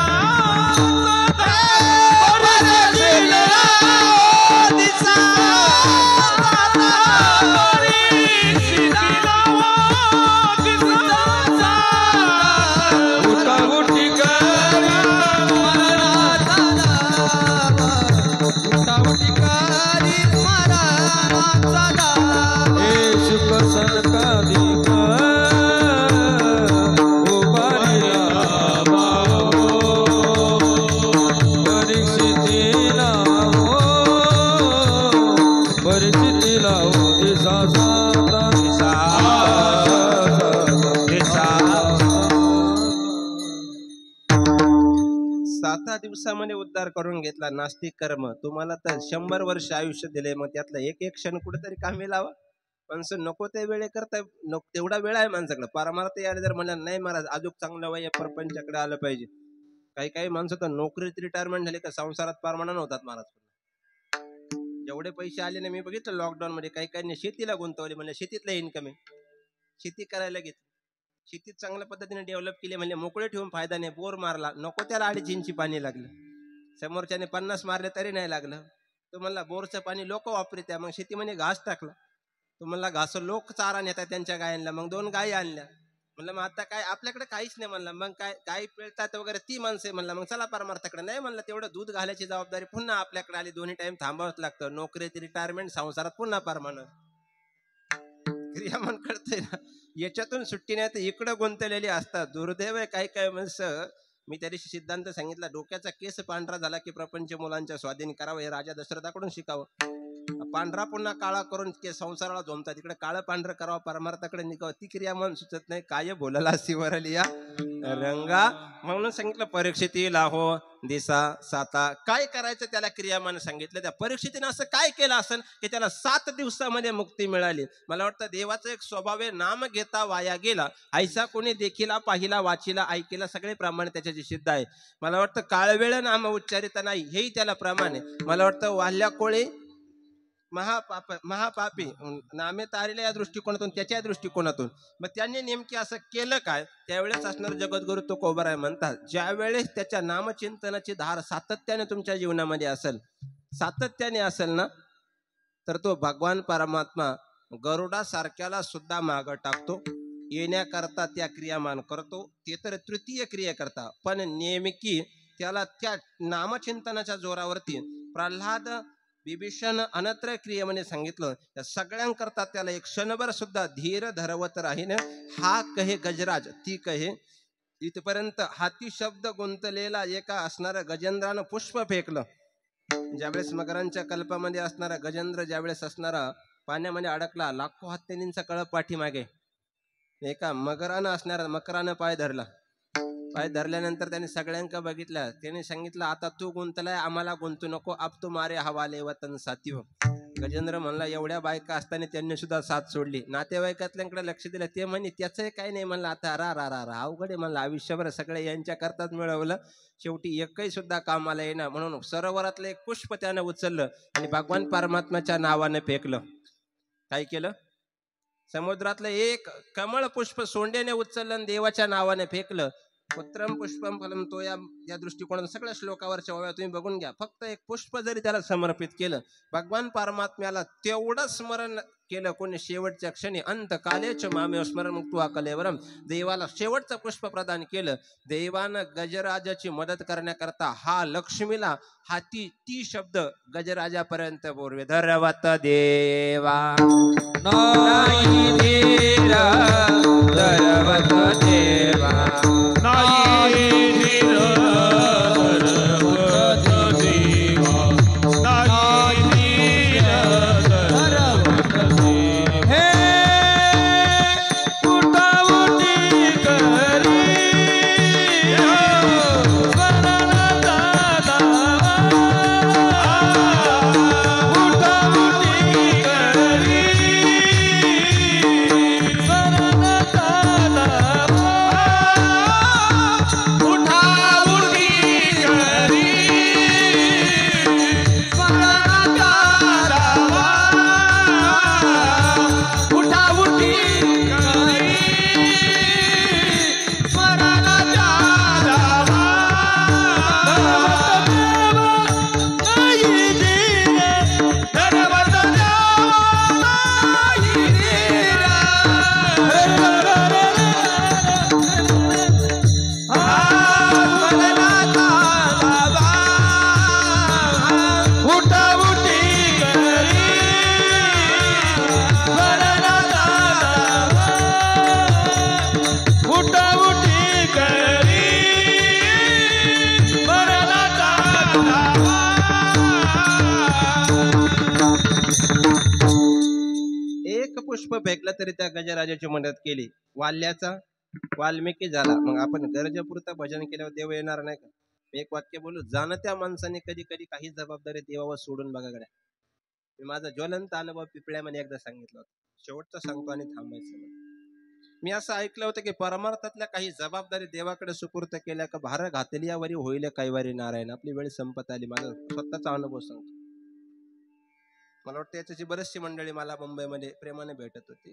दिवसामध्ये उद्धार करून घेतला. नास्तिक कर्म तुम्हाला तर 100 वर्ष आयुष्य दिले, मग त्यातला एक एक क्षण कुठेतरी कामी लावा. माणसं नको ते वेळे करता, तेवढा वेळ आहे माणसाकडे. परमार्थ यायला जर म्हणलं नाही महाराज अजून चांगलं वय प्रपंचाकडे आलं पाहिजे. काही काही माणसं तर नोकरीत रिटायरमेंट झाले का संसारात परमानंट होतात महाराज. जेवढे पैसे आले ना, मी बघितलं लॉकडाऊन मध्ये काही काही शेतीला गुंतवले. म्हणजे शेतीतला इन्कम आहे, शेती करायला घेतली. शेतीत चांगल्या पद्धतीने डेव्हलप केली म्हणजे मोकळे ठेवून फायदा नाही. बोर मारला, नको त्याला 2.5 इंची पाणी लागलं. समोरच्याने 50 मारले तरी नाही लागलं. तो म्हणला बोरचं पाणी लोक वापरत्या, मग शेतीमध्ये घास टाकला. तो म्हणला घास लोक चारा नेतात त्यांच्या गायांना, मग 2 गायी आणल्या. म्हणलं मग आता काय आपल्याकडे काहीच नाही. म्हणलं मग काय गायी पिळतात वगैरे ती माणसं. म्हणलं मग चला परमार्थाकडे. नाही म्हणलं तेवढं दूध घालायची जबाबदारी पुन्हा आपल्याकडे आली. दोन्ही टाइम थांबावंच लागतं. नोकरीत रिटायरमेंट, संसारात पुन्हा परमानंट. क्रियामान कळतंय ना, याच्यातून सुट्टी नाही तर इकडं गुंतलेली असतात. दुर्दैव आहे काही काही माणसं. मी त्या दिवशी सिद्धांत सांगितला, डोक्याचा केस पांढरा झाला की प्रपंच मुलांच्या स्वाधीन करावं. हे राजा दशरथाकडून शिकावं. पांढरा पुन्हा काळा करून संसाराला झोमतात. इकडे काळं पांढरं करावं, परमार्थाकडे निघावं. ती क्रिया मन सुचत नाही. काय बोलायला शिवरली या रंगा. म्हणून सांगितलं परीक्षितीला हो दिसा साता. काय करायचं त्याला क्रियामान सांगितलं. त्या परीक्षितीनं असं काय केलं असेल की त्याला 7 दिवसामध्ये मुक्ती मिळाली. मला वाटतं देवाचं एक स्वभाव आहे, नाम घेता वाया गेला ऐसा कोणी देखीला पाहिला वाचिला ऐकेला सगळे प्रमाण त्याच्याची सिद्ध आहे. मला वाटतं काळवेळ नाम उच्चारित नाही हेही त्याला प्रमाण आहे. मला वाटतं वाल्ल्या कोळी महापापी नामे तारिले या दृष्टिकोनातून, त्याच्या दृष्टिकोनातून मग त्यांनी नेमके असं केलं काय. त्यावेळेस असणार जगद्गुरु तो कोबराय म्हणतात, ज्या वेळेस त्याच्या नामचिंतनाची धार सातत्याने तुमच्या जीवनामध्ये असेल, सातत्याने असेल ना, तर तो भगवान परमात्मा गरुडासारख्याला सुद्धा मागं टाकतो. येण्याकरता त्या क्रियामान करतो. ते तर तृतीय क्रिया करता, पण नेमकी त्याला त्या नामचिंतनाच्या जोरावरती प्रल्हाद विभीषण अनत्र क्रियेमध्ये सांगितलं. त्या सगळ्यांकरता त्याला एक क्षणभर सुद्धा धीर धरवत राहीन. हा कहे गजराज ती कहे. इथपर्यंत हाती शब्द गुंतलेला एका असणाऱ्या गजेंद्रानं पुष्प फेकलं. ज्यावेळेस मकरांच्या कल्पामध्ये असणारा गजेंद्र ज्यावेळेस असणारा पाण्यामध्ये अडकला, लाखो हत्तींचा कळप पाठीमागे, एका मकरानं पाय धरला. पाय धरल्यानंतर त्याने सगळ्यांका बघितलं. त्याने सांगितलं, आता तू गुंतलाय, आम्हाला गुंतू नको, अब तू मारे हवाले वतन साथीओ. गजेंद्र म्हणला, एवढ्या बायका असताना त्यांनी सुद्धा साथ सोडली. नातेवाईकातल्यांकडे लक्ष दिलं. ते म्हणे त्याचंही काही नाही. म्हणलं आता रा अवघड आहे. म्हणलं आयुष्यभर सगळे यांच्या करताच मिळवलं, शेवटी एकही सुद्धा कामाला येणार. म्हणून सरोवरातलं एक पुष्प त्यानं उचललं आणि भगवान परमात्म्याच्या नावाने फेकलं. काय केलं? समुद्रातलं एक कमळ पुष्प सोंडेने उचललं आणि देवाच्या नावाने फेकलं. पुत्रम पुष्पम फलम तो या दृष्टिकोनातून सगळ्या श्लोकावरच्या ओव्या तुम्ही बघून घ्या. फक्त एक पुष्प जरी त्याला समर्पित केलं, भगवान परमात्म्याला तेवढं स्मरण केलं कोणी शेवटच्या क्षणी, अंत कालेच मामे स्मरण मुक्त्वा कलेवरम, देवाला शेवटचं पुष्प प्रदान केलं. देवानं गजराजाची मदत करण्याकरता हा लक्ष्मीला हाती ती शब्द गजराजापर्यंत बोलवे. धरवत देवा नाही धीरा धरवत देवा, नाही धीरा धरवत देवा, नाही धीरा धरवत देवा. हे उठावटी करी स्मरणाचा दावा, उठावटी करी पुष्प फेकलं तरी त्या गजराजाची मदत केली. वाल्याचा वाल्मिकी झाला. मग आपण गरजेपुरतं भजन केल्यावर देव येणार नाही का? एक वाक्य बोलू, जाणत्या माणसाने कधी कधी काही जबाबदारी देवावर सोडून बघा गड्या. मी माझा ज्वलंत अनुभव पिपळ्यामध्ये एकदा सांगितलं होतं. शेवटचा सांगतो आणि थांबायचं. मी असं ऐकलं होतं की परमार्थातल्या काही जबाबदारी देवाकडे सुपूर्त केल्या का भार घातली यावरी होईल कैवारी नारायण. आपली वेळ संपत आली. माझा स्वतःचा अनुभव सांगतो. मला वाटतं याच्याची बरीचशी मंडळी मला मुंबईमध्ये प्रेमाने भेटत होती.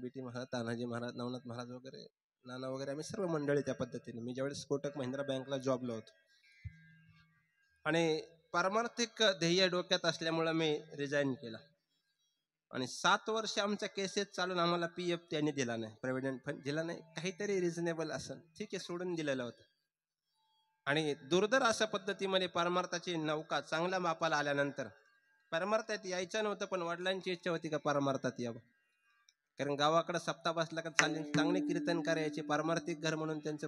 बीटी महाराज, तानाजी महाराज, नवनाथ महाराज वगैरे नाना वगैरे आम्ही सर्व मंडळी त्या पद्धतीने. मी ज्यावेळेस कोटक महिंद्रा बँकला जॉबला होतो आणि पारमार्थिक ध्येय डोक्यात असल्यामुळे मी रिझाईन केला आणि 7 वर्ष आमच्या केसेस चालून आम्हाला PF त्यांनी दिला नाही, प्रोव्हिडंट फंड दिला नाही, काहीतरी रिझनेबल असं ठीक आहे सोडून दिलेलं होतं. आणि दुर्धर अशा पद्धतीमध्ये परमार्थाची नौका चांगल्या मापाला आल्यानंतर परमार्थात यायचं नव्हतं, पण वडिलांची इच्छा होती का परमार्थात यावं. कारण गावाकडे सप्ताह बसला का चांगले कीर्तन करायचे, पारमार्थिक घर म्हणून त्यांचं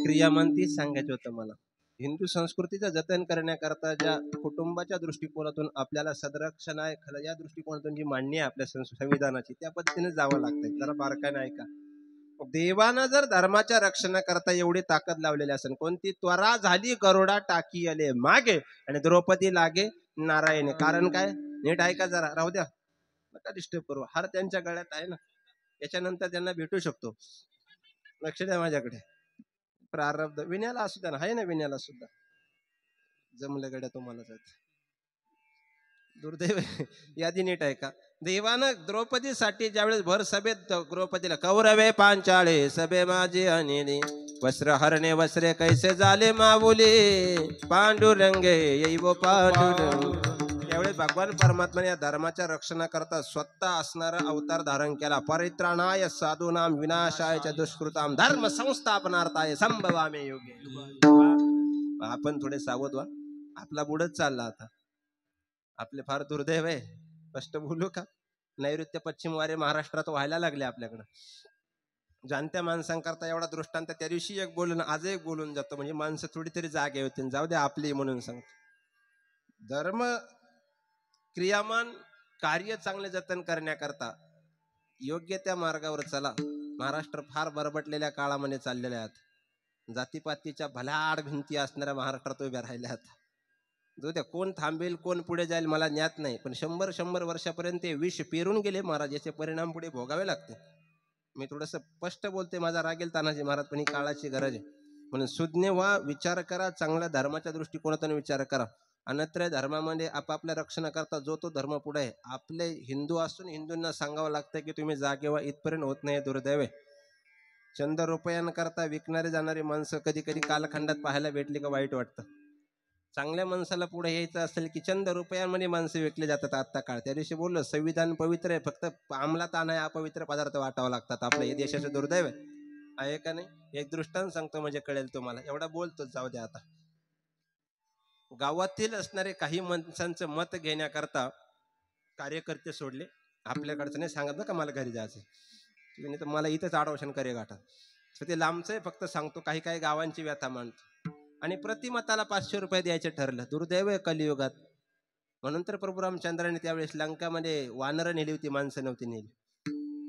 क्रियामंती सांगायचं होतं मला. हिंदू संस्कृतीचं जतन करण्याकरता ज्या कुटुंबाच्या दृष्टिकोनातून आपल्याला सदरक्षण आहे खरं या दृष्टिकोनातून जी मांडणी आहे आपल्या संविधानाची त्या पद्धतीने जावं लागतंय. जरा बारकाईने ऐका. देवानं जर धर्माच्या रक्षणाकरता एवढी ताकद लावलेली असेल, कोणती त्वरा झाली गरुडा टाकी आले मागे आणि द्रौपदी लागे नारायणे. कारण काय? नीट ऐका जरा, राहू द्या नका डिस्टर्ब करू. हार त्यांच्या गळ्यात आहे ना, याच्यानंतर त्यांना भेटू शकतो. लक्ष द्या माझ्याकडे. प्रारब्ध विण्याला असू द्या ना, आहे ना विण्याला सुद्धा जमलं गड्या तुम्हाला. दुर्दैव यादी नीट आहे का. देवानं द्रौपदीसाठी ज्यावेळेस भर सभेत द्रौपदीला कौरवे पांचाळे सभे माझे अनिली वस्त्र हरणे वस्त्रे कैसे झाले माऊली पांडुरंगे येईवो पांडुरंग. त्यावेळेस भगवान परमात्माने या धर्माच्या रक्षणाकरता स्वतः असणारा अवतार धारण केला. परित्राणाय साधूनाम विनाशाय च दुष्कृताम धर्म संस्थापनार्थाय संभवामे योगे. आपण थोडे सावध व्हा, आपला बुडत चालला आता. आपले फार दुर्दैव आहे. स्पष्ट बोलू का, नैऋत्य पश्चिम वारे महाराष्ट्रात व्हायला लागले आपल्याकडं. जाणत्या माणसांकरता एवढा दृष्टांत त्या दिवशी एक बोलून आज एक बोलून जातो, म्हणजे माणसं थोडी तरी जागे होतील. जाऊ द्या आपली म्हणून सांगतो. धर्म क्रियामान कार्य चांगले जतन करण्याकरता योग्य त्या मार्गावर चला. महाराष्ट्र फार बरबटलेल्या काळामध्ये चाललेल्या आहेत. जातीपातीच्या भलाड भिंती असणाऱ्या महाराष्ट्रात उभ्या राहिल्या आहेत. जो त्या कोण थांबेल कोण पुढे जाईल मला ज्ञात नाही, पण 100 वर्षापर्यंत ते विष पेरून गेले महाराज. याचे परिणाम पुढे भोगावे लागते. मी थोडंसं स्पष्ट बोलते, माझा रागेल तानाजी महाराज, पण ही काळाची गरज आहे. म्हणून सुज्ञ व्हा, विचार करा, चांगल्या धर्माच्या दृष्टिकोनातून विचार करा. अन्यत्र धर्मामध्ये आपापल्या रक्षणाकरता जो तो धर्म पुढे आहे. आपले हिंदू असून हिंदूंना सांगावं लागतं की तुम्ही जागे व्हा, इथपर्यंत होत नाही. दुर्दैव आहे. चंद रुपयांकरता विकणारे जाणारी माणसं कधी कधी कालखंडात पाहायला भेटली का वाईट वाटतं. चांगल्या माणसाला पुढे यायचं असेल की चंद रुपयांमध्ये माणसं विकले जातात. आत्ता काळ त्या दिवशी बोललो संविधान पवित्र आहे, फक्त अंमलात आणाय अपवित्र पदार्थ वाटावं लागतात. आपल्या या देशाचं दुर्दैव आहे का नाही. एक दृष्टांत सांगतो म्हणजे कळेल तुम्हाला. एवढा बोलतो जाऊ द्या. आता गावातील असणारे काही माणसांचं मत घेण्याकरता कार्यकर्ते सोडले. आपल्याकडचं नाही सांगत का मला घरी जायचं, नाही तर मला इथंच आडवशन करे गाठात. ते लांबचं आहे, फक्त सांगतो. काही काही गावांची व्यथा मांडतो आणि प्रतिमताला 500 रुपये द्यायचं ठरलं. दुर्दैव आहे कलियुगात. म्हणून तर प्रभू रामचंद्राने त्यावेळेस लंकामध्ये वानरं नेली होती, माणसं नव्हती नेली.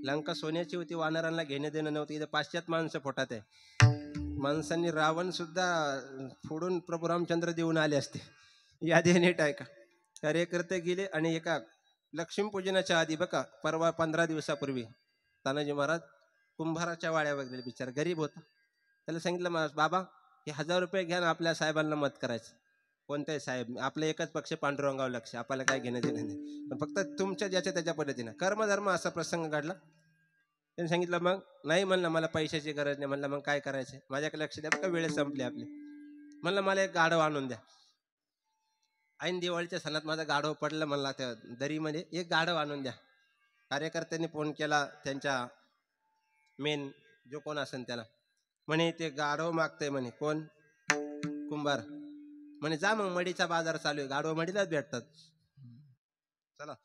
लंका सोन्याची होती, वानरांना घेणं देणं नव्हतं. इथं 500 माणसं पोटात आहे. माणसांनी रावण सुद्धा फोडून प्रभू रामचंद्र देऊन आले असते. यादी नीट आहे का. कार्यकर्ते गेले आणि एका लक्ष्मीपूजनाच्या आधी बघा, परवा 15 दिवसापूर्वी तानाजी महाराज कुंभाराच्या वाड्यावर गेले, बिचारा गरीब होता. त्याला सांगितलं, बाबा हे 1000 रुपये घ्या ना, आपल्या साहेबांना मत करायचं. कोणत्याही साहेब, आपलं एकच पक्ष पांडुरंगावर लक्ष, आपल्याला काय घेणं देणं नाही, पण फक्त तुमच्या ज्याच्या त्याच्या पद्धतीनं कर्मधर्म. असा प्रसंग घडला. त्यांनी सांगितलं, मग नाही म्हणलं, मला पैशाची गरज नाही. म्हणलं, मग काय करायचं, माझ्याकडे लक्ष द्या, का वेळ संपली आपली. म्हणलं, मला एक गाढव आणून द्या. ऐन दिवाळीच्या सणात माझा गाढव पडलं, म्हणला त्या दरीमध्ये, एक गाढव आणून द्या. कार्यकर्त्यांनी फोन केला त्यांच्या मेन जो कोण असेल त्याला, म्हणे ते गाढव मागतंय म्हणे. कोण? कुंभार. म्हणे जा मग, मडीचा बाजार चालू आहे, गाढव मडीलाच भेटतात, चला.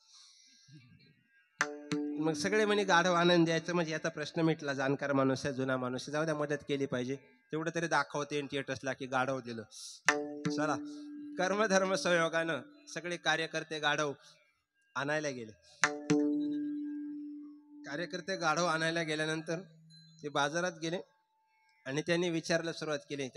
मग सगळे म्हणे गाढव आनंद द्यायचं, म्हणजे याचा प्रश्न मिटला. जाणकार माणूस आहे, जुना माणूस आहे, जाऊ द्या, मदत केली पाहिजे, तेवढं तरी दाखवते थिएटर्सला की गाढव दिलं, चला. कर्मधर्म संयोगानं सगळे कार्यकर्ते गाढव आणायला गेले. कार्यकर्ते गाढव आणायला गेल्यानंतर ते बाजारात गेले आणि त्यांनी विचारायला सुरुवात केली.